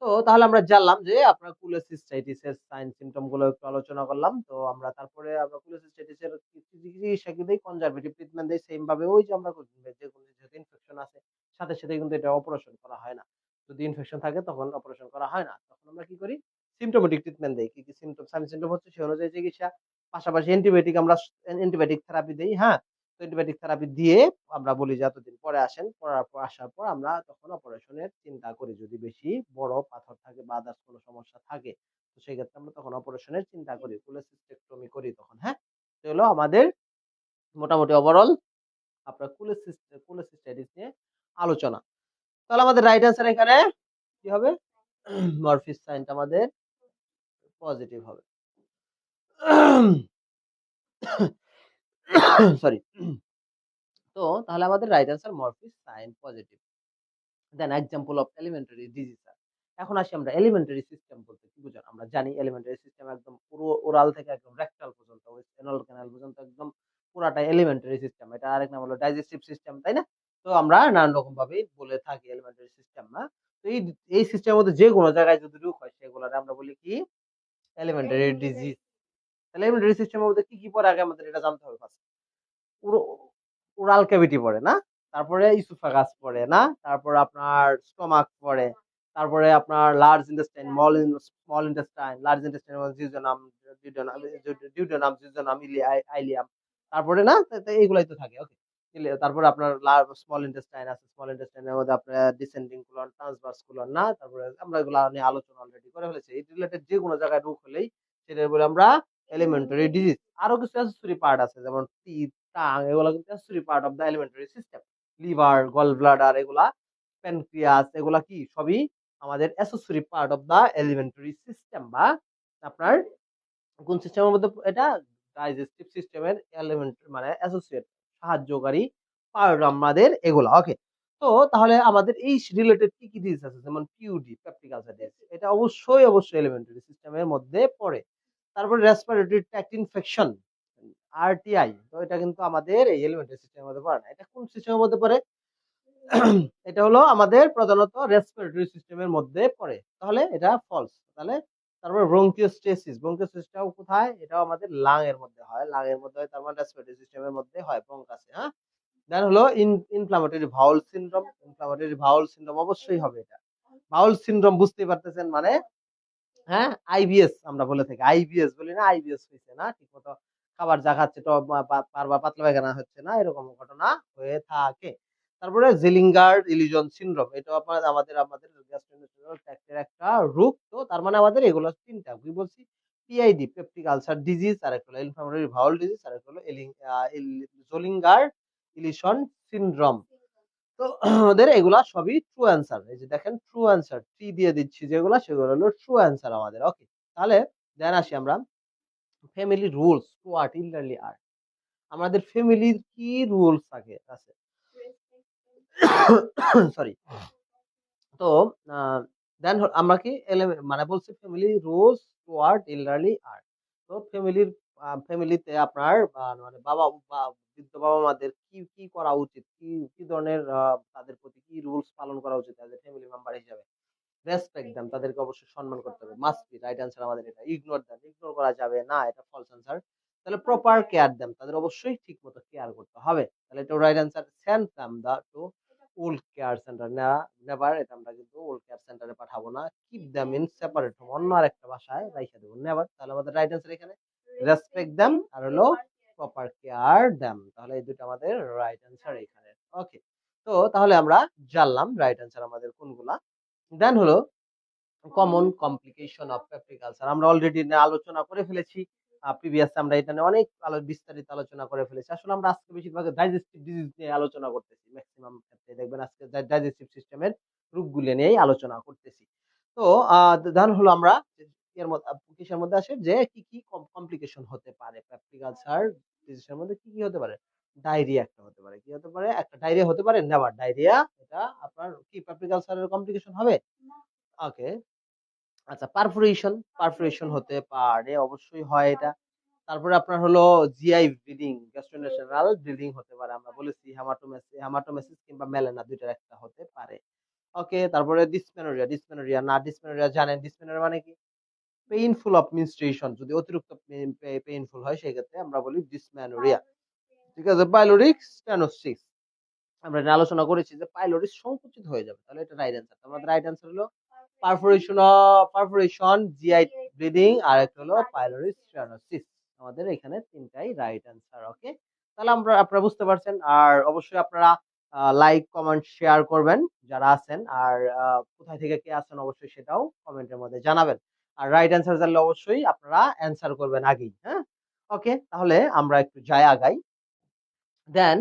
তো তাহলে আমরা জানলাম যে আপনার কোলেসিস্টাইটিস এর সাইন সিম্পটম গুলো একটু আলোচনা করলাম। তো আমরা তারপরে আমরা কোলেসিস্টাইটিস এর চিকিৎসা কি দেই, কনজারভেটিভ ট্রিটমেন্ট দেই সেম ভাবে, ওই যে আমরা যেহেতু ইনফেকশন আছে, সাথে সাথে কিন্তু এটা অপারেশন করা হয় না। যদি ইনফেকশন থাকে তখন অপারেশন করা হয় না। তখন আমরা কি করি, সিম্পটোমেটিক ট্রিটমেন্ট দেই। কি কি সিম্পটম, সাইন সিম্পটম হচ্ছে সেই অনুযায়ী চিকিৎসা। পাশাপাশি অ্যান্টিবায়োটিক আমরা অ্যান্টিবায়োটিক থেরাপি দেই, হ্যাঁ? তো অ্যান্টিবায়োটিক থেরাপি দিয়ে আমরা বলি যে এতদিন পরে আসেন, পড়ার পর আসার পর আমরা তখন অপারেশনের চিন্তা করি, যদি বেশি বড় পাথর থাকে বা আদার্স কোনো সমস্যা থাকে, তো সেই ক্ষেত্রে আমরা তখন অপারেশনের চিন্তা করি, কোলেসিস্টেক্টমি করি তখন, হ্যাঁ? তো হলো আমাদের মোটামুটি ওভারঅল আপনার কোলেসিস্টাইটিস নিয়ে আলোচনা। তাহলে আমাদের রাইট অ্যান্সার এখানে কি হবে, মরফিস সাইনটা আমাদের পজিটিভ হবে। সরি। তো তাহলে আমাদের right answer Murphy's sign positive. Then example of alimentary disease. এখন আসি আমরা এলিমেন্টারি সিস্টেম বলতে কি বুঝান। আমরা জানি এলিমেন্টারি সিস্টেম একদম পুরো ওরাল থেকে একদম রেকটাল পর্যন্ত, অ্যানাল ক্যানাল পর্যন্ত একদম পুরাটাই এলিমেন্টারি সিস্টেম। এটা আরেক নাম হলো ডাইজেস্টিভ সিস্টেম, তাই না? তো আমরা নানান রকম ভাবে বলে থাকি এলিমেন্টারি সিস্টেম, না? তো এই সিস্টেমের মধ্যে যে কোনো জায়গায় যদি রোগ হয় সেগুলোরে আমরা বলি কি, এলিমেন্টারি ডিজিজ। তাহলে এলিমেন্টারি সিস্টেমের মধ্যে কি কি পড়ে আগে আমাদের এটা জানতে হবে ফার্স্ট। পুরো ওরাল ক্যাভিটি পড়ে, না? তারপরে ইসোফেগাস পড়ে, না? তারপরে আপনার স্টমাক পড়ে। তারপরে আপনার large intestine, small intestine, large intestine jejunum, duodenum, duodenum, jejunum, ileum. তারপরে না, এইগুলাই তো থাকে। ওকে। তারপরে আপনার স্মল ইন্টেস্টাইন আছে, স্মল ইন্টেস্টাইনের মধ্যে আপনার ডিসেন্ডিং কোলন, ট্রান্সভার্স কোলন, না? তারপরে আমরা এগুলা নিয়ে আলোচনা অলরেডি করে ফেলেছি। এই রিলেটেড যে কোনো জায়গায় রোগ হলেই সেটা বলে আমরা এলিমেন্টারি ডিজিজ। আরো কিছু অ্যাক্সেসরি পার্ট আছে, যেমন টিথ, টাং, এগুলা কিন্তু accessory part of the alimentary system. Liver, gall bladder, এগুলা প্যানক্রিয়াস, এগুলা কি সবই আমাদের accessory part of the alimentary system, বা আপনার কোন সিস্টেমের মধ্যে এটা, ডাইজেস্টিভ সিস্টেমের এলিমেন্ট মানে অ্যাসোসিয়েট, সাহায্যকারী পার্ট আমাদের এগুলা। ওকে, তো তাহলে আমাদের এই রিলেটেড কি কি ডিজিজ আছে, যেমন পিইউডি, পেপটিক আলসার ডিজিজ, এটা অবশ্যই অবশ্যই এলিমেন্টারি সিস্টেমের মধ্যে পড়ে। তারপর রেসপিরেটরি ট্র্যাক্ট ইনফেকশন, আরটিআই, তো এটা কিন্তু আমাদের এই এলিমেন্টারি সিস্টেমের মধ্যে পড়ে না। এটা কোন সিস্টেমের মধ্যে পড়ে? এটা হলো আমাদের প্রধানত রেসপিরেটরি সিস্টেমের মধ্যে পড়ে। তাহলে এটা ফলস। তাহলে তারপর ব্রঙ্কিওস্টেসিস, ব্রঙ্কিওস্টেসিসটাও কোথায়? এটাও আমাদের লাং এর মধ্যে হয়। লাং এর মধ্যে হয়, তার মানে রেসপিরেটরি সিস্টেমের মধ্যে হয়, ব্রঙ্কাসে, হ্যাঁ? দেন হলো inflammatory vowel syndrome, inflammatory vowel syndrome অবশ্যই হবে এটা। ভাউল সিনড্রোম বুঝতেই পারতেছেন, মানে হ্যাঁ, আইবিএস আমরা বলে থাকি, আইবিএস বলি না, আইবিএস হয়েছে না, ঠিক মতো খাবার যা খাচ্ছে তো বারবার পাতলা পায়খানা হচ্ছে না, এরকম ঘটনা হয়ে থাকে। তারপরে জেলিঙ্গার ইলিউশন সিনড্রোম, এটা আমাদের আমাদের গ্যাস্ট্রোইন্টেস্টিনাল ট্র্যাক্টের একটা রোগ। তো তার মানে আমাদের এগুলো তিনটা কি বলছি, পিআইডি পেপটিক আলসার ডিজিজ, আর একটা হলো ইনফ্লামেটরি বাউল ডিজিজ, আর একটা হলো জোলিঙ্গার ইলিউশন সিনড্রোম। তো আমাদের এগুলা সবই ট্রু অ্যান্সার। এই যে দেখেন ট্রু অ্যান্সার টি দিয়ে দিচ্ছি যেগুলা, সেগুলো হলো ট্রু অ্যান্সার আমাদের। ওকে, তাহলে দেন আসি আমরা family rules to art elderly art. আমাদের ফ্যামিলির কি রুলস থাকে আছে সরি। তো দেন আমরা কি মানে বলছি family rules toward elderly art. তো ফ্যামিলিতে আপনার মানে বৃদ্ধ বাবা মাদের কি কি করা উচিত, কি কি ধরনের তাদের প্রতি কি রুলস পালন করা উচিত তাদের ফ্যামিলি মেম্বার হিসেবে। রেসপেক্ট দেম, তাদেরকে অবশ্যই সম্মান করতে হবে, মাস্ট বি রাইট অ্যান্সার আমাদের এটা। ইগনোর দেম, ইগনোর করা যাবে না, এটা ফলস অ্যান্সার। তাহলে প্রপার কেয়ার দেম, তাদের অবশ্যই ঠিক মতো কেয়ার করতে হবে, তাহলে এটা রাইট অ্যান্সার। সেন্ড দেম দা টু ওল্ড কেয়ার সেন্টার, না নেভার, এটা আমরা কিন্তু ওল্ড কেয়ার সেন্টারে পাঠাবো না। Keep them in separate room, অন্য আরেকটা বাসায় রাইখা দেবো, নেভার। তাহলে আমাদের রাইট অ্যান্সার এখানে রেসপেক্ট দেম আর হলো প্রপার কেয়ার দেম, তাহলে এই দুটো আমাদের রাইট অ্যান্সার এখানে। ওকে, তো তাহলে আমরা জানলাম রাইট অ্যান্সার আমাদের কোনগুলা। দেন হলো common complication of peptic ulcer, আমরা অলরেডি আলোচনা করে ফেলেছি। প্রিভিয়াস আমরা এটা নিয়ে অনেক বিস্তারিত আলোচনা করে ফেলেছি। আসলে আমরা আজকে বেশিরভাগ ডাইজেস্টিভ ডিজিজ নিয়ে আলোচনা করতেছি, ম্যাক্সিমাম ক্ষেত্রে দেখবেন আজকে ডাইজেস্টিভ সিস্টেমের রোগগুলো নিয়েই আলোচনা করতেছি। তো দেন হলো আমরা এর মধ্যে কিসের মধ্যে আসে যে কি কি কমপ্লিকেশন হতে পারে পেপটিক আলসার ডিজিজের মধ্যে, কি কি হতে পারে। ডায়রিয়া একটা হতে পারে, কি হতে পারে, একটা ডায়রিয়া হতে পারে, নেভার ডায়রিয়া, এটা আপনার কি পেপটিক আলসারের কমপ্লিকেশন হবে। ওকে, আচ্ছা পারফোরেশন, পারফোরেশন হতে পারে, অবশ্যই হয় এটা। তারপরে আপনার হলো জিআই ব্লিডিং, গ্যাস্ট্রোইন্টেস্টিনাল ব্লিডিং হতে পারে, আমরা বলেছি হেমাটোমেসিস, হেমাটোমেসিস কিংবা মেলানা দুইটার একটা হতে পারে। ওকে, তারপরে ডিসমেনোরিয়া, ডিসমেনোরিয়া না, ডিসমেনোরিয়া জানেন, ডিসমেনোরিয়া মানে কি, পেইনফুল অফ মেনস্ট্রুয়েশন, যদি অতিরিক্ত পেইনফুল হয় সেই ক্ষেত্রে আমরা বলি ডিসমেনোরিয়া। ঠিক আছে, পাইলোরিক স্টেনোসিস, আমরা এটা আলোচনা করেছি যে পাইলোরিস সংকুচিত হয়ে যাবে, তাহলে এটা রাইট অ্যান্সার। আমাদের রাইট অ্যান্সার হলো পারফোরেশন, জিআই ব্লিডিং, আর একটা হলো পাইলোরি স্টেনোসিস। আমাদের এখানে তিনটাই রাইট অ্যান্সার। ওকে, তাহলে আপনারা বুঝতে পারছেন। আর অবশ্যই আপনারা লাইক কমেন্ট শেয়ার করবেন যারা আছেন, আর কোথায় থেকে কে আছেন অবশ্যই সেটাও কমেন্টের মধ্যে জানাবেন। আর রাইট অ্যান্সার জানলে অবশ্যই আপনারা অ্যান্সার করবেন আগেই। হ্যাঁ, ওকে, তাহলে আমরা একটু যাই আগাই। দেন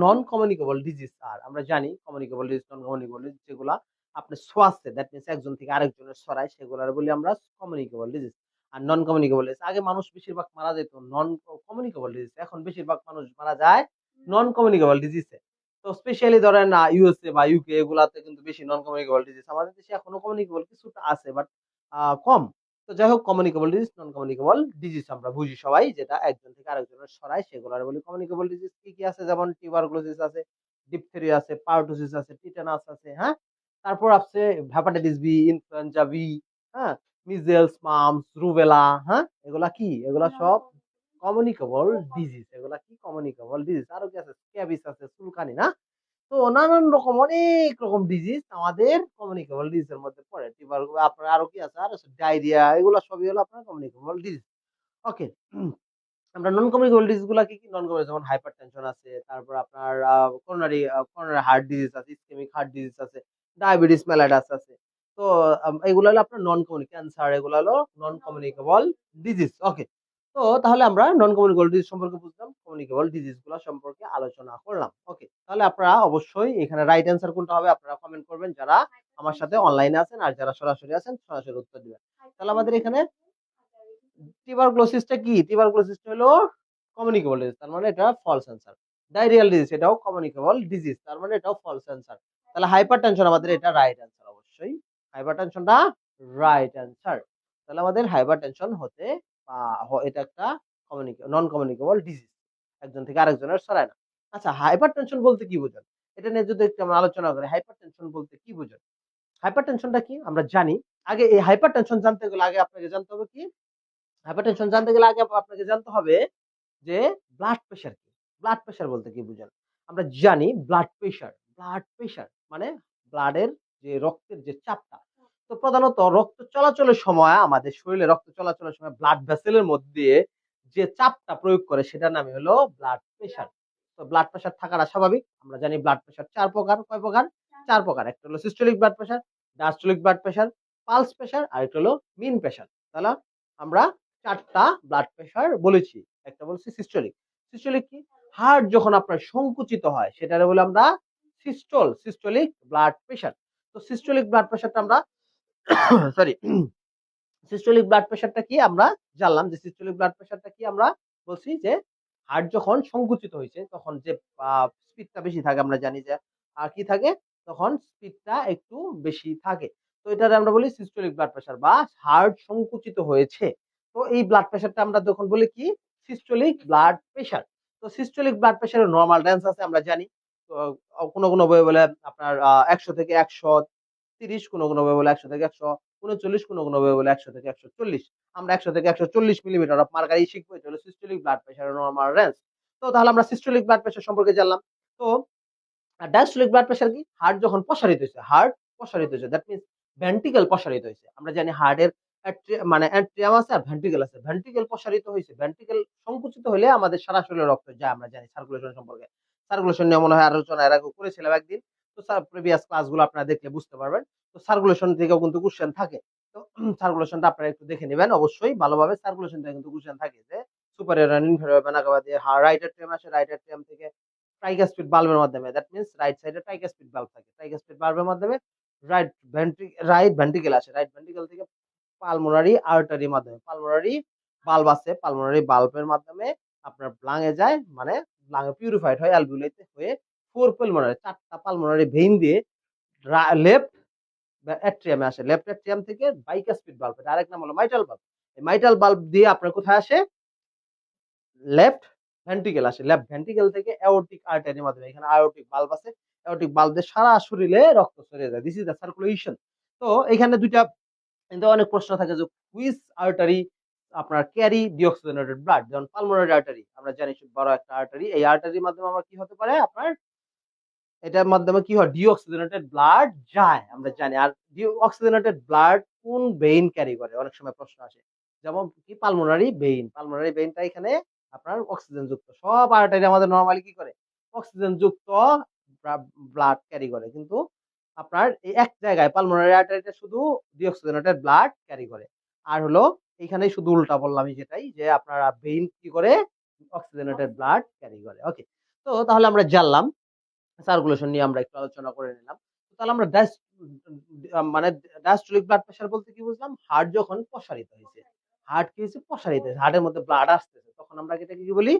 নন কমিউনিকেবল ডিজিজ, আর আমরা জানি communicable disease, non communicable disease যেগুলা আপনি ছোঁয়াচ্ছে, দ্যাট মিনস একজন থেকে আরেকজনের ছড়ায়, সেগুলার বলি আমরা কমিউনিকেবল ডিজিজ। আর নন কমিউনিকেবল ডিজিজ, আগে মানুষ বেশিরভাগ মারা যেত নন কমিউনিকেবল ডিজিজ, এখন বেশিরভাগ মানুষ মারা যায় নন কমিউনিকেবল ডিজিজে। তো স্পেশালি ধরেন ইউএসএ বা ইউকে, এগুলাতে কিন্তু বেশি নন কমিউনিকেবল ডিজিজ। আমাদের দেশে এখনো কমিউনিকেবল কিছুটা আছে, বাট কম। তো যাই হোক, communicable disease, non communicable disease আমরা বুঝি সবাই, যেটা একজন থেকে আরেকজনের ছড়ায়, সেগুলোর বলি কমিউনিকেবল ডিজিজ। কি কি আছে, যেমন টিউবারকুলোসিস আছে, ডিপথেরিয়া আছে, পারটুসিস আছে, টিটানাস আছে। হ্যাঁ, তারপর আছে হেপাটাইটিস বি, ইনফ্লুয়েঞ্জা বি, হ্যাঁ, মিজেলস, মামস, রুবেলা। হ্যাঁ, এগুলা কি, এগুলা সব কমিউনিকেবল ডিজিজ, এগুলা কি কমিউনিকেবল ডিজিজ। আরো কি আছে, স্ক্যাবিস আছে, চুলকানি না। তো নানান রকম অনেক রকম ডিজিজ আমাদের কমিউনিকেবল ডিজিজের মধ্যে পড়ে। আপনার আরো কি আছে, আর ডায়রিয়া, এগুলো সবই হলো আপনার কমিউনিকেবল ডিজিজ। ওকে, আমরা নন কমিউনিকেবল ডিজিজ গুলা কি কি, নন কমিউনিকেবল যেমন হাইপারটেনশন আছে, তারপর আপনার করোনারি হার্ট ডিজিজ আছে, ইসকেমিক হার্ট ডিজিজ আছে, ডায়াবেটিস মেলাইটাস আছে। তো এগুলো হলো আপনার নন কমিউনিকেবল, ক্যান্সার, এগুলো হলো নন কমিউনিকেবল ডিজিজ। ওকে, তো তাহলে আমরা নন কমিউনিকেবল ডিজিজ সম্পর্কে বুঝলাম, কমিউনিকেবল ডিজিজ গুলো সম্পর্কে আলোচনা করলাম। ওকে, তাহলে আপনারা অবশ্যই এখানে রাইট অ্যান্সার কোনটা হবে আপনারা কমেন্ট করবেন, যারা আমার সাথে অনলাইনে আছেন, আর যারা সরাসরি আছেন সরাসরি উত্তর দিবেন। তাহলে আমাদের এখানে টিউবারকুলোসিসটা কি, টিউবারকুলোসিসটা হলো কমিউনিকেবল ডিজিজ, তার মানে এটা ফলস অ্যান্সার। ডায়রিয়াল ডিজিজ, এটাও কমিউনিকেবল ডিজিজ, তার মানে এটাও ফলস অ্যান্সার। তাহলে হাইপারটেনশন আমাদের এটা রাইট অ্যান্সার, অবশ্যই হাইপারটেনশনটা রাইট অ্যান্সার। তাহলে আমাদের হাইপারটেনশন হতে এটা একটা নন কমিউনিকেবল ডিজিজ, একজন থেকে আরেকজনের ছড়ায় না। আচ্ছা, হাইপারটেনশন বলতে কি বোঝেন, এটা নিয়ে যদি একটু আমরা আলোচনা করি, হাইপারটেনশন বলতে কি বোঝেন। হাইপারটেনশনটা কি আমরা জানি। আগে এই হাইপারটেনশন জানতে গেলে আগে আপনাকে জানতে হবে কি, হাইপারটেনশন জানতে গেলে আগে আপনাকে জানতে হবে যে ব্লাড প্রেশার কি। ব্লাড প্রেশার বলতে কি বুঝেন, আমরা জানি ব্লাড প্রেশার মানে ব্লাডের যে রক্তের যে চাপটা। তো প্রধানত রক্ত চলাচলের সময়, আমাদের শরীরে রক্ত চলাচলের সময় ব্লাড ভেসেলের মধ্যে যে চাপটা প্রয়োগ করে সেটার নামই হলো ব্লাড প্রেশার। তো ব্লাড প্রেশার থাকাটা স্বাভাবিক। আমরা জানি ব্লাড প্রেশার ৪ প্রকার। কয় প্রকার? ৪ প্রকার। একটা হলো systolic blood pressure, diastolic blood pressure, pulse pressure আর একটা হলো মিন প্রেশার। তাহলে আমরা ৪ টা ব্লাড প্রেশার বলেছি। একটা বলছি সিস্টোলিক। সিস্টোলিক কি? হার্ট যখন আপনার সংকুচিত হয় সেটারে বলি আমরা সিস্টোলিক ব্লাড প্রেশার। তো সিস্টোলিক ব্লাড প্রেশারটা আমরা সরি সিস্টোলিক ব্লাড প্রেশারটা কি আমরা জানলাম যে সিস্টোলিক ব্লাড প্রেশারটা কি আমরা বলছি যে হার্ট যখন সংকুচিত হয়েছে তখন যে স্পিডটা বেশি থাকে আমরা জানি যে কি থাকে তখন স্পিডটা একটু বেশি থাকে। তো এটারে আমরা বলি সিস্টোলিক ব্লাড প্রেশার বা হার্ট সংকুচিত হয়েছে। তো এই ব্লাড প্রেশারটা আমরা তখন বলি কি সিস্টোলিক ব্লাড প্রেশার। তো সিস্টোলিক ব্লাড প্রেশারের নরমাল রেঞ্জ আছে আমরা জানি। তো কোনো বই বলে আপনার ১০০ থেকে ১৩০, কোনো বই বলে ১০০ থেকে ১৩৯, কোনো বই বলে ১০০ থেকে ১৪০। আমরা ১০০ থেকে ১৪০ মিলিমিটার অফ মার্কারি শিখবো। এটা হলো সিস্টোলিক ব্লাড প্রেশারের নরমাল রেঞ্জ। তো তাহলে আমরা সিস্টোলিক ব্লাড প্রেশার সম্পর্কে জানলাম। তো ডায়াস্টোলিক ব্লাড প্রেশার কি? হার্ট যখন প্রসারিত হইছে, হার্ট প্রসারিত হইছে। দ্যাট মিনস ভেন্ট্রিকল প্রসারিত হইছে। আমরা জানি হার্টের মানে অ্যাট্রিয়াম আছে আর ভেন্ট্রিকল আছে। ভেন্ট্রিকল প্রসারিত হইছে। ভেন্ট্রিকল সংকুচিত হইলে আমাদের সারা শরীরে রক্ত যায় আমরা জানি সার্কুলেশন সম্পর্কে। সার্কুলেশন নিয়ে মনে হয় আলোচনা এর আগে করেছিলাম একদিন। তো প্রিভিয়াস ক্লাসগুলো আপনারা দেখলে বুঝতে পারবেন। তো সার্কুলেশন থেকেও কিন্তু কোশ্চেন থাকে। তো সার্কুলেশনটা আপনারা একটু দেখে নিবেন অবশ্যই ভালোভাবে। সার্কুলেশন থেকে কিন্তু কোশ্চেন থাকে যে superior and inferior vena cava দিয়ে রাইট এট্রিয়াম আসে, রাইট এট্রিয়াম থেকে ট্রাইকাসপিড বাল্বের মাধ্যমে দ্যাট মিনস রাইট সাইডে ট্রাইকাসপিড বাল্ব থাকে। ট্রাইকাসপিড বাল্বের মাধ্যমে রাইট ভেন্ট্রিকল আসে। রাইট ভেন্ট্রিকল থেকে পালমোনারি আর্টারির মাধ্যমে পালমোনারি বাল্ব আছে। পালমোনারি বাল্বের মাধ্যমে আপনার লাঙে যায় মানে লাঙে পিউরিফাইড হয় অ্যালভিওলাইতে হয়ে ফোর পালমোনারি ৪ টা পালমোনারি ভেইন দিয়ে লেফট অ্যাট্রিয়ামে আসে। লেফট অ্যাট্রিয়াম থেকে বাইকাসপিড বাল্ব। এর আরেক নাম হলো মাইটাল বাল্ব। এই মাইটাল বাল্ব দিয়ে আপনার কোথায় আসে? লেফট ভেন্ট্রিকল আসে। লেফট ভেন্ট্রিকল থেকে অ্যাওর্টিক আর্টারির মাধ্যমে এখানে আয়োর্টিক বাল্ব আছে। অ্যাওর্টিক বাল্ব দিয়ে সারা শরীরে রক্ত ছড়িয়ে যায়। This is the circulation. তো এখানে ২ টা কিন্তু অনেক প্রশ্ন থাকে যে হুইচ আর্টারি আপনার ক্যারি ডিঅক্সিজেনেটেড ব্লাড যেমন পালমোনারি আর্টারি আমরা জানি বড় একটা আর্টারি। এই আর্টারির মাধ্যমে আমরা কি হতে পারে আপনার এটার মাধ্যমে কি হয় ডিঅক্সিজেনেটেড ব্লাড যায় আমরা জানি। আর ডিঅক্সিজেনেটেড ব্লাড কোন ভেইন ক্যারি করে অনেক সময় প্রশ্ন আসে। যেমন কি পালমোনারি ভেইন। পালমোনারি ভেইনটা এখানে আপনার অক্সিজেন যুক্ত। সব আর্টারি আমাদের নরমালি কি করে? অক্সিজেন যুক্ত ব্লাড ক্যারি করে। কিন্তু আপনার এই এক জায়গায় পালমোনারি আর্টারিটা শুধু ডিঅক্সিজেনেটেড ব্লাড ক্যারি করে। আর হলো এখানেই শুধু উল্টা বললাম আমি যেটাই যে আপনার ভেইন কি করে? অক্সিজেনেটেড ব্লাড ক্যারি করে। ওকে। তো তাহলে আমরা জানলাম সার্কুলেশন নিয়ে আমরা একটু আলোচনা করে নিলাম। তাহলে আমরা মানে ডায়াস্টোলিক ব্লাড প্রেশার বলতে কি বুঝলাম? হার্ট যখন প্রসারিত হইছে। হার্ট কি হইছে? প্রসারিত হইছে। হার্টের মধ্যে ব্লাড আসতেছে। তখন আমরা এটাকে কি বলি?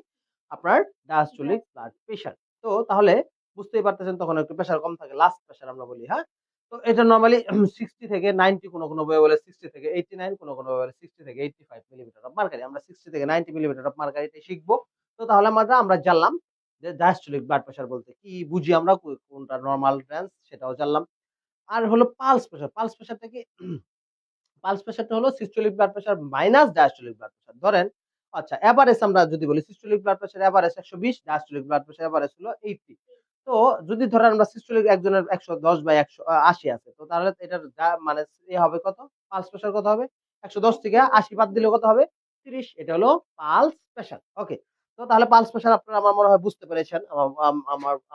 আপনার ডায়াস্টোলিক ব্লাড প্রেশার। তো তাহলে বুঝতেই পারতেছেন তখন একটু প্রেশার কম থাকে। লাস্ট প্রেশার আমরা বলি, হ্যাঁ? তো এটা নরমালি 60 থেকে 90 কোনো বইয়ে বলে 60 থেকে 89 কোনো বইয়ে বলে 60 থেকে 85 মিলিমিটার অফ মার্কারি। আমরা 60 থেকে 90 মিলিমিটার অফ মার্কারিটাই শিখবো। তো তাহলে আমরা জানলাম যে ডায়াস্টোলিক ব্লাড প্রেশার বলতে কি বুঝি আমরা কোনটা নরমাল রেঞ্জ সেটাও জানলাম। আর হলো পালস প্রেশার। পালস প্রেশারটা কি? পালস প্রেশারটা হলো systolic blood pressure minus diastolic blood pressure. ধরেন আচ্ছা এভারেজ আমরা যদি বলি systolic blood pressure average ১২০, diastolic blood pressure average হলো ৮০। তো যদি ধরেন আমরা সিস্টোলিক একজনের ১১০/১৮০ আছে। তো তাহলে এটার মানে হবে কত? পালস প্রেশার কত হবে? ১১০ থেকে ৮০ বাদ দিলে কত হবে? ৩০। এটা হলো পালস প্রেশার। ওকে। তো তাহলে পালস প্রেশার আপনারা আমার মনে হয় বুঝতে পেরেছেন।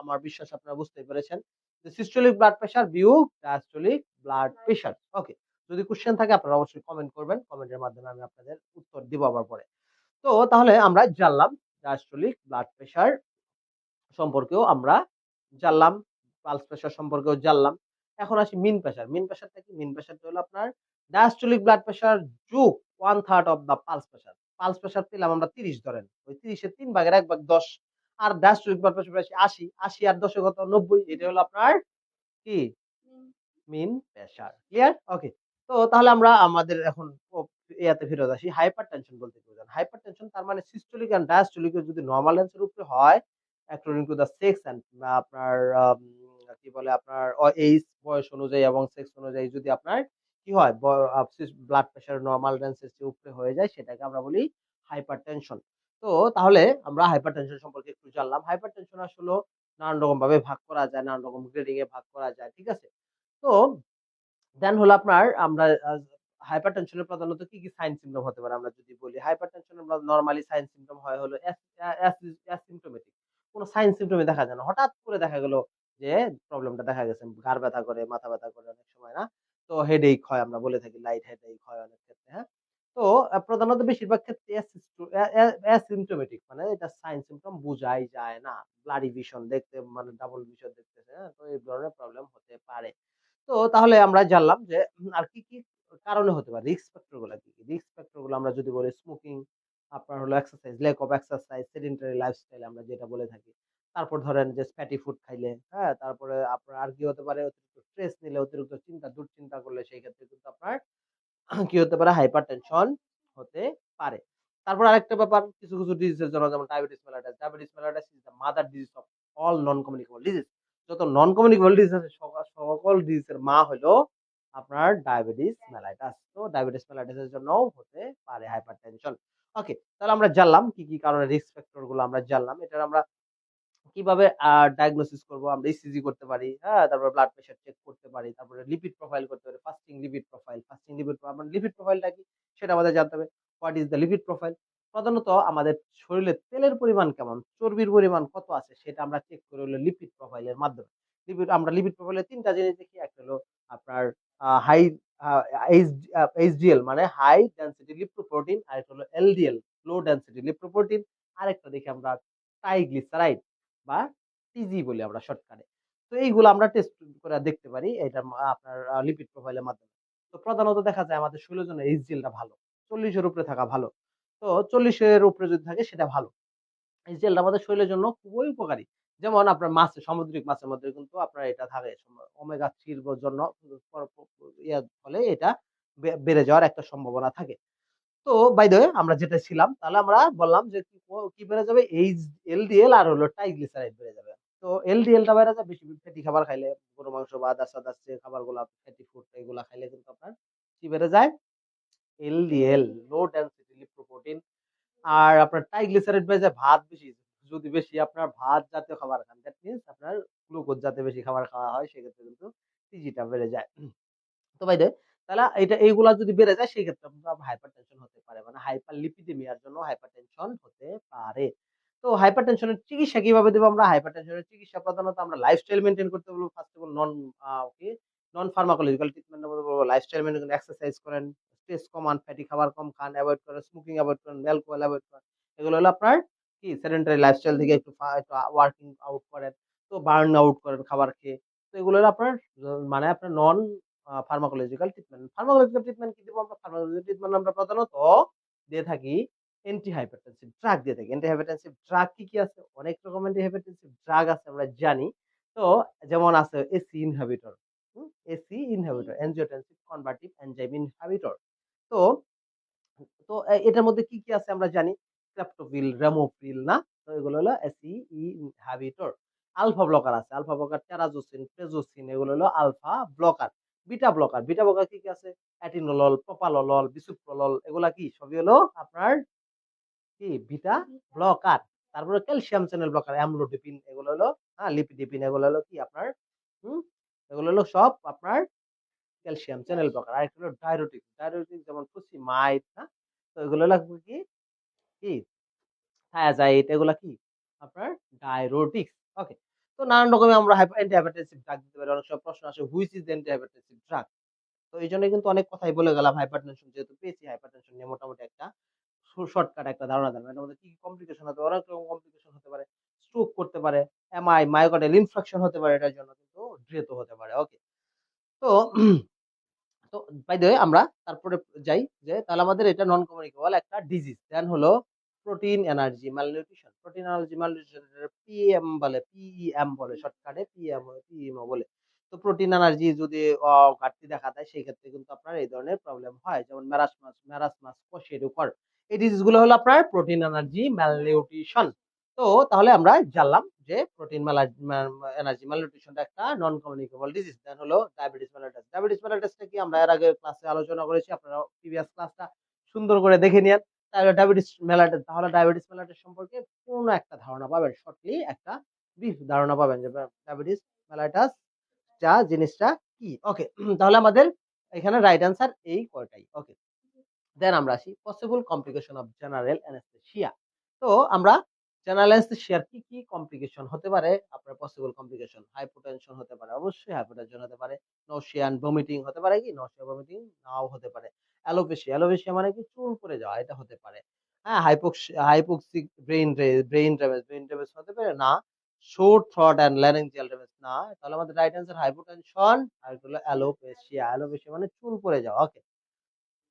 আমার বিশ্বাস আপনারা বুঝতে পেরেছেন। যে সিস্টোলিক ব্লাড প্রেশার বিয়োগ ডায়াস্টোলিক ব্লাড প্রেশার। ওকে। যদি কোশ্চেন থাকে আপনারা অবশ্যই কমেন্ট করবেন। কমেন্টের মাধ্যমে আমি আপনাদের উত্তর দিব আবার পরে। তো তাহলে আমরা জানলাম ডায়াস্টোলিক ব্লাড প্রেশার সম্পর্কেও আমরা জানলাম, পালস প্রেশার সম্পর্কেও জানলাম। এখন আসি মিন প্রেশার। মিন প্রেশারটা কি? মিন প্রেশারটা হলো আপনার ডায়াস্টোলিক ব্লাড প্রেশার যোগ 1/3 of the pulse pressure. Pulse pressure পেলাম আমরা ৩০ ধরেন। ওই ৩০ এর ৩ ভাগের ১ ভাগ ১০। আর ডায়াস্টোলিক ব্লাড প্রেশার পেয়েছি ৮০। ৮০ আর ১০ এ কত? ৯০। এটা হলো আপনার কি? মিন প্রেশার। ক্লিয়ার? ওকে। তো তাহলে আমরা আমাদের এখন ইয়াতে ফেরত আসি। হাইপারটেনশন বলতে কি বোঝান? হাইপারটেনশন তার মানে সিস্টোলিক এন্ড ডায়াস্টোলিক এর যদি নরমাল রেঞ্জ এর উপরে হয় according to the sex and আপনার কি বলে আপনার এইজ বয়স অনুযায়ী এবং সেক্স অনুযায়ী যদি আপনার কি হয় ব্লাড প্রেশার নরমাল রেঞ্জ এর চেয়ে উপরে হয়ে যায় সেটাকে আমরা বলি হাইপারটেনশন। তো তাহলে আমরা হাইপারটেনশন সম্পর্কে একটু জানলাম। হাইপারটেনশন আসলে নানান রকম ভাবে ভাগ করা যায়, নানান রকম গ্রেডিং এ ভাগ করা যায়। ঠিক আছে? তো দেন হলো আপনার আমরা হাইপারটেনশন এর প্রধানত কি সাইন সিম্পটম হতে পারে আমরা যদি বলি। হাইপারটেনশন এর নরমালি সাইন সিম্পটম হয় হলো অ্যাসিম্পটোমেটিক। কোনো সাইন সিম্পটমই দেখা যায় না। হঠাৎ করে দেখা গেল যে প্রবলেমটা দেখা গেছে। ঘাড় ব্যথা করে, মাথা ব্যথা করে অনেক সময় না? তো হেডেক হয় আমরা বলে থাকি, লাইট হেডেক হয় অনেক ক্ষেত্রে, হ্যাঁ? তো প্রধানত বেশিরভাগ ক্ষেত্রে অ্যাসিম্পটোমেটিক মানে এটা সাইন সিম্পটম বুঝাই যায় না। ব্লাডি ভিশন দেখতে মানে ডাবল ভিশন দেখতেছে, হ্যাঁ? তো এই ধরনের প্রবলেম হতে পারে। তো তাহলে আমরা জানলাম যে আর কি কারণে হতে পারে। রিস্ক ফ্যাক্টর গুলা কি? রিস্ক ফ্যাক্টর গুলো আমরা যদি বলি স্মোকিং, আপনার হলো exercise, lack of exercise, sedentary lifestyle আমরা যেটা বলে থাকি। তারপর ধরেন যে ফ্যাটি ফুড খাইলে, হ্যাঁ? তারপরে আপনার আর কি হতে পারে অতিরিক্ত স্ট্রেস নিলে, অতিরিক্ত চিন্তা, দুশ্চিন্তা করলে সেই ক্ষেত্রে কিন্তু আপনার কি হতে পারে হাইপারটেনশন হতে পারে। তারপর আরেকটা ব্যাপার কিছু ডিজিজের জন্য যেমন diabetes mellitus. Diabetes mellitus is the mother disease of all non communicable disease. যত নন কমিউনিকেবল ডিজিজ আছে সকল ডিজিজের মা হলো আপনার ডায়াবেটিস মেলাইটাস। তো ডায়াবেটিস মেলাইটাস এর জন্যও হতে পারে হাইপারটেনশন। ওকে, তাহলে আমরা জানলাম কি কারণে রিস্ক ফ্যাক্টর গুলো আমরা জানলাম। এটার আমরা কিভাবে ডায়াগনোসিস করব? আমরা ইসিজি করতে পারি, হ্যাঁ? তারপর ব্লাড প্রেশার চেক করতে পারি। তারপরে লিপিড প্রোফাইল করতে পারি। ফাস্টিং লিপিড প্রোফাইল, মানে লিপিড প্রোফাইলটা কি? সেটা আমাদের জানতে হবে। What is the lipid profile? প্রধানত আমাদের শরীরে তেলের পরিমাণ কেমন, চর্বির পরিমাণ কত আছে সেটা আমরা চেক করি হলো লিপিড প্রোফাইলের মাধ্যমে। আমরা লিপিড প্রোফাইলে ৩ টা জিনিস দেখি। একটা হলো আপনার হাই আ এইচ এইচডিএল মানে হাই ডেনসিটি লিপোপ্রোটিন, আরেকটা হলো এলডিএল লো ডেনসিটি লিপোপ্রোটিন, আরেকটা দেখি আমরা ট্রাইগ্লিসারাইড বা টিজি বলি আমরা শর্টকাটে। তো এইগুলো আমরা টেস্ট করে দেখতে পারি এটা আপনার লিপিড প্রোফাইলের মাধ্যমে। তো প্রধানত দেখা যায় আমাদের শরীরের জন্য এইচডিএল টা ভালো। ৪০ এর উপরে থাকা ভালো। তো ৪০ এর উপরে যদি থাকে সেটা ভালো। এইচডিএল টা আমাদের শরীরের জন্য খুবই উপকারী। যেমন আপনার মাছ, সামুদ্রিক মাছের মধ্যে কিন্তু আপনার এটা থাকে ওমেগা 3 এর জন্য ফলে এটা বেড়ে যাওয়ার একটা সম্ভাবনা থাকে। তো বাই দ্য ওয়ে আমরা যেটা ছিলাম তাহলে আমরা বললাম যে কি বেড়ে যাবে এলডিএল আর হলো ট্রাইগ্লিসারাইড বেড়ে যাবে। তো এলডিএল টা বেড়ে যায় বেশি ফ্যাটি খাবার খাইলে, গরু মাংস বা আদার্স যে খাবারগুলা ফ্যাটি ফুড এগুলা খাইলে কিন্তু আপনার কি বেড়ে যায়? LDL low density lipoprotein. আর আপনার ট্রাইগ্লিসারাইড বেড়ে যায় ভাত বেশি, যদি বেশি আপনার ভাত জাতীয় খাবার খান দ্যাট মিনস আপনার গ্লুকোজ জাতীয় বেশি খাবার খাওয়া হয় সেক্ষেত্রে কিন্তু টিজিটা বেড়ে যায়। তো ভাই তাহলে এইগুলা যদি বেড়ে যায় সেক্ষেত্রে আপনার হাইপারটেনশন হতে পারে। মানে হাইপারলিপিডেমিয়ার জন্য হাইপারটেনশন হতে পারে। তো হাইপারটেনশনের চিকিৎসা কিভাবে দেব আমরা? হাইপারটেনশনের চিকিৎসা প্রধানত আমরা লাইফস্টাইল মেইনটেইন করতে বলব। First of all non pharmacological treatment এর মধ্যে বলব লাইফস্টাইল মেইনটেইন করেন, এক্সারসাইজ করেন, স্ট্রেস কমান, ফ্যাটি খাবার কম খান, এভয়েড করেন, স্মোকিং এভয়েড করেন, অ্যালকোহল এভয়েড করেন। এগুলো হলো আপনার কি সেডেন্টারি লাইফস্টাইল থেকে একটু ওয়ার্কিং আউট করেন। তো বার্ন আউট করেন খাবার খেয়ে। তো এগুলো হলো আপনার মানে আপনার নন ফার্মাকোলজিক্যাল ট্রিটমেন্ট। ফার্মাকোলজিক্যাল ট্রিটমেন্ট কি দিব আমরা? ফার্মাকোলজিক্যাল ট্রিটমেন্ট আমরা প্রধানত দিয়ে থাকি অ্যান্টি হাইপারটেনসিভ ড্রাগ দিয়ে থাকি। অ্যান্টি হাইপারটেনসিভ ড্রাগ কি আছে? অনেক রকম অ্যান্টি হাইপারটেনসিভ ড্রাগ আছে আমরা জানি। তো যেমন আছে ACE inhibitor, ACE inhibitor, angiotensin converting enzyme inhibitor. তো তো এটার মধ্যে কি আছে আমরা জানি। ক্রিপ্টোফিল, রামোফিল না? তো এগুলো হলো এসি ইনহিবিটর। আলফা ব্লকার আছে। আলফা ব্লকার টেরাজোসিন, প্রেজোসিন এগুলো হলো alpha blocker. Beta blocker, beta blocker কি আছে? অ্যাটিনোলল, প্রোপানল, বিসুপ্রলল এগুলা কি সবই হলো আপনার কি বিটা ব্লকার। তারপরে ক্যালসিয়াম চ্যানেল ব্লকার, অ্যামলোডিপিন এগুলো হলো লিপিডিপিন এগুলো হলো কি আপনার হুম এগুলো হলো সব আপনার ক্যালসিয়াম চ্যানেল ব্লকার। আরেকটা হলো ডায়ুরেটিক, ডায়ুরেটিক যেমন ফুসিমাইড, হ্যাঁ? তো এগুলো হলো কি কি থায়াজাইড এগুলা কি আপনার ডায়ুরেটিক্স। ওকে, তো নানান রকমের আমরা অ্যান্টি হাইপারটেনসিভ ড্রাগ দিতে পারি। অনেক সময় প্রশ্ন আসে which is anti hypertensive drug. তো এই জন্য কিন্তু অনেক কথাই বলে গেলাম হাইপারটেনশন যেহেতু পেয়েছি, হাইপারটেনশন নিয়ে মোটামুটি একটা শর্টকাট একটা ধারণা দিলাম। এটার মধ্যে কি কমপ্লিকেশন হতে পারে? অনেক রকম কমপ্লিকেশন হতে পারে। স্ট্রোক করতে পারে, মায়োকার্ডিয়াল ইনফ্রাকশন হতে পারে, এটার জন্য কিন্তু ডেথ হতে পারে। ওকে, তো তো বাই দ্য ওয়ে আমরা তারপরে যাই যে তাহলে আমাদের এটা নন কমিউনিকেবল একটা ডিজিজ। দেন হলো protein energy malnutrition. Protein energy malnutrition PM বলে, পিইএম বলে শর্টকাটে পিএম বলে। তো প্রোটিন এনার্জি যদি ঘাটতি দেখা দেয় সেই ক্ষেত্রে কিন্তু আপনার এই ধরনের প্রবলেম হয়। যেমন মেরাসমাস, কোশেরুকর এই ডিজিজ গুলো হলো আপনার প্রোটিন এনার্জি ম্যালনিউট্রিশন। তো তাহলে আমরা জানলাম যে প্রোটিন এনার্জি ম্যালনিউট্রিশনটা একটা নন কমিউনিকেবল ডিজিজ। দেন হলো ডায়াবেটিস মেলাইটাস। ডায়াবেটিস মেলাইটাসটা কি আমরা এর আগে ক্লাসে আলোচনা করেছি। আপনারা প্রিভিয়াস ক্লাসটা সুন্দর করে দেখে নিন। তাহলে ডায়াবেটিস মেলাইটাস সম্পর্কে পূর্ণ একটা ধারণা পাবেন। শর্টলি একটা ব্রিফ ধারণা পাবেন যে ডায়াবেটিস মেলাইটাস জিনিসটা কি। ওকে, তাহলে আমাদের এখানে রাইট অ্যান্সার এই কয়টাই। ওকে, দেন আমরা আসি possible complication of general anaesthesia. তো আমরা জেনারেল অ্যানেস্থেসিয়ার কি কমপ্লিকেশন হতে পারে? আপনার পসিবল কমপ্লিকেশন হাইপোটেনশন হতে পারে, অবশ্যই হাইপোটেনশন হতে পারে। নশিয়া এন্ড ভমিটিং হতে পারে কি? নশিয়া ভমিটিং নাও হতে পারে। অ্যালোপেশিয়া মানে কি? চুল পড়ে যাওয়া, এটা হতে পারে। হ্যাঁ, হাইপোক্সিক ব্রেইন ড্যামেজ হতে পারে? না। Short through and laryngeal damage? না। তাহলে আমাদের রাইট অ্যান্সার হাইপোটেনশন আর একটা হলো অ্যালোপেশিয়া। অ্যালোপেশিয়া মানে চুল পড়ে যাওয়া। ওকে।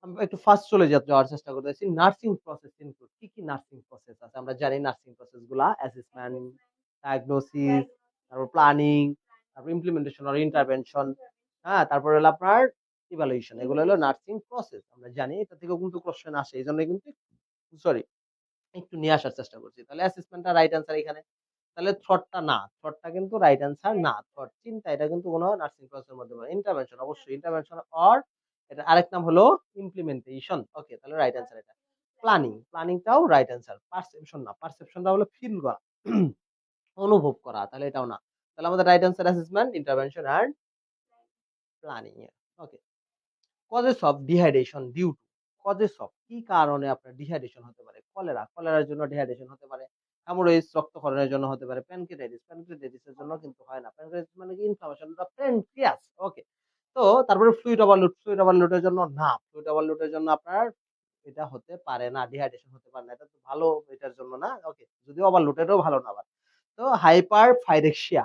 আমরা একটু ফাস্ট চলে যাওয়ার চেষ্টা করতেছি। নার্সিং প্রসেস ইনক্লুড কি নার্সিং প্রসেস আছে? আমরা জানি নার্সিং প্রসেস গুলা অ্যাসেসমেন্ট, ডায়াগনোসিস, তারপর প্ল্যানিং, তারপর ইমপ্লিমেন্টেশন আর ইন্টারভেনশন, হ্যাঁ, তারপর হলো আপনার ইভালুয়েশন। এগুলো হলো নার্সিং প্রসেস। আমরা জানি এটা থেকেও কিন্তু কোশ্চেন আসে। এইজন্য কিন্তু সরি একটু নিয়ে আসার চেষ্টা করছি। তাহলে অ্যাসেসমেন্টটা রাইট অ্যান্সার এখানে। তাহলে থ্রটটা না। থ্রটটা কিন্তু রাইট অ্যান্সার না। থ্রট চিন্তা এটা কিন্তু কোনো নার্সিং প্রসেস এর মধ্যে পড়ে। ইন্টারভেনশন অবশ্যই ইন্টারভেনশন অর এটা আরেক নাম হলো ইমপ্লিমেন্টেশন। ওকে, তাহলে রাইট অ্যান্সার এটা। প্ল্যানিংটাও রাইট অ্যান্সার। পারসেপশন না। পারসেপশনটা হলো ফিল করা, অনুভব করা। তাহলে এটাও না। তাহলে আমাদের right answer assessment, intervention and planning. Okay. Causes of dehydration due to, causes of কি কারণে আপনার ডিহাইড্রেশন হতে পারে? কলেরার জন্য ডিহাইড্রেশন হতে পারে। হেমোরয়েডস রক্তক্ষরণের জন্য হতে পারে। প্যানক্রিয়াটাইটিস এর জন্য কিন্তু হয় না। প্যানক্রিয়াটাইটিস মানে কি? Inflammation of pancreas. ওকে। তো তারপরে ফ্লুইড ওভারলোডের জন্য না। ফ্লুইড ওভারলোডের জন্য আপনার এটা হতে পারে না, ডিহাইড্রেশন হতে পারে না। এটা তো ভালো এটার জন্য না। ওকে। যদিও ওভারলোডেরও ভালো না আবার। তো হাইপারপাইরেক্সিয়া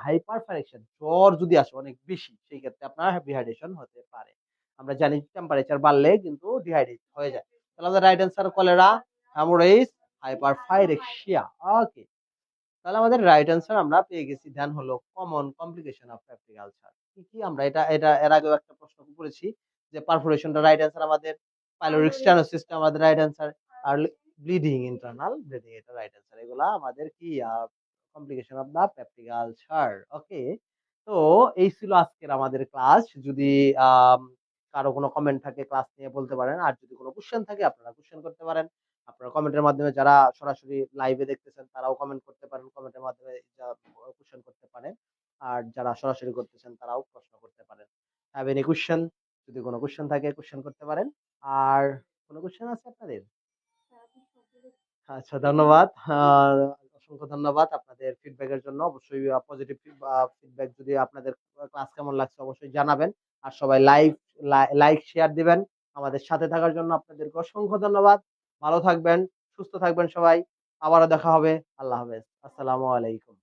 জ্বর যদি আসে অনেক বেশি, সেই ক্ষেত্রে আপনার ডিহাইড্রেশন হতে পারে। আমরা জানি টেম্পারেচার বাড়লে কিন্তু ডিহাইড্রেট হয়ে যায়। তাহলে আমাদের right answer cholera, haemorrhage, hyperpyrexia. Okay. তাহলে আমাদের রাইট অ্যান্সার আমরা পেয়ে গেছি। ধ্যান হলো common complication of peptic ulcer. কি আমরা এটা এটা এর আগেও একটা প্রশ্ন করেছি যে পারফোরেশনটা রাইট অ্যান্সার আমাদের, পাইলোরিক স্টেনোসিসটা আমাদের রাইট অ্যান্সার, আর ব্লিডিং ইন্টারনাল ব্লিডিং এটা রাইট অ্যান্সার। এগুলা আমাদের কি complication of the peptic ulcer. Okay. তো এই ছিল আজকের আমাদের ক্লাস। যদি আম, কারো কোনো কমেন্ট থাকে ক্লাস নিয়ে বলতে পারেন, আর যদি কোনো কোশ্চেন থাকে আপনারা কোশ্চেন করতে পারেন। আপনারা কমেন্টের মাধ্যমে, যারা সরাসরি লাইভে দেখতেছেন তারাও কমেন্ট করতে পারেন, কমেন্টের মাধ্যমে কোশ্চেন করতে পারেন। আর যারা সরাসরি করতেছেন তারাও প্রশ্ন করতে পারেন। Have any question? যদি কোনো কোশ্চেন থাকে কোশ্চেন করতে পারেন। আর কোনো কোশ্চেন আছে আপনাদের? আচ্ছা, ধন্যবাদ। অসংখ্য ধন্যবাদ আপনাদের ফিডব্যাকের জন্য। অবশ্যই পজিটিভ ফিডব্যাক, যদি আপনাদের ক্লাস কেমন লাগছে অবশ্যই জানাবেন। আর সবাই লাইক শেয়ার দিবেন। আমাদের সাথে থাকার জন্য আপনাদেরকে অসংখ্য ধন্যবাদ। ভালো থাকবেন, সুস্থ থাকবেন সবাই। আবারও দেখা হবে। আল্লাহ হাফেজ। আসসালামু আলাইকুম।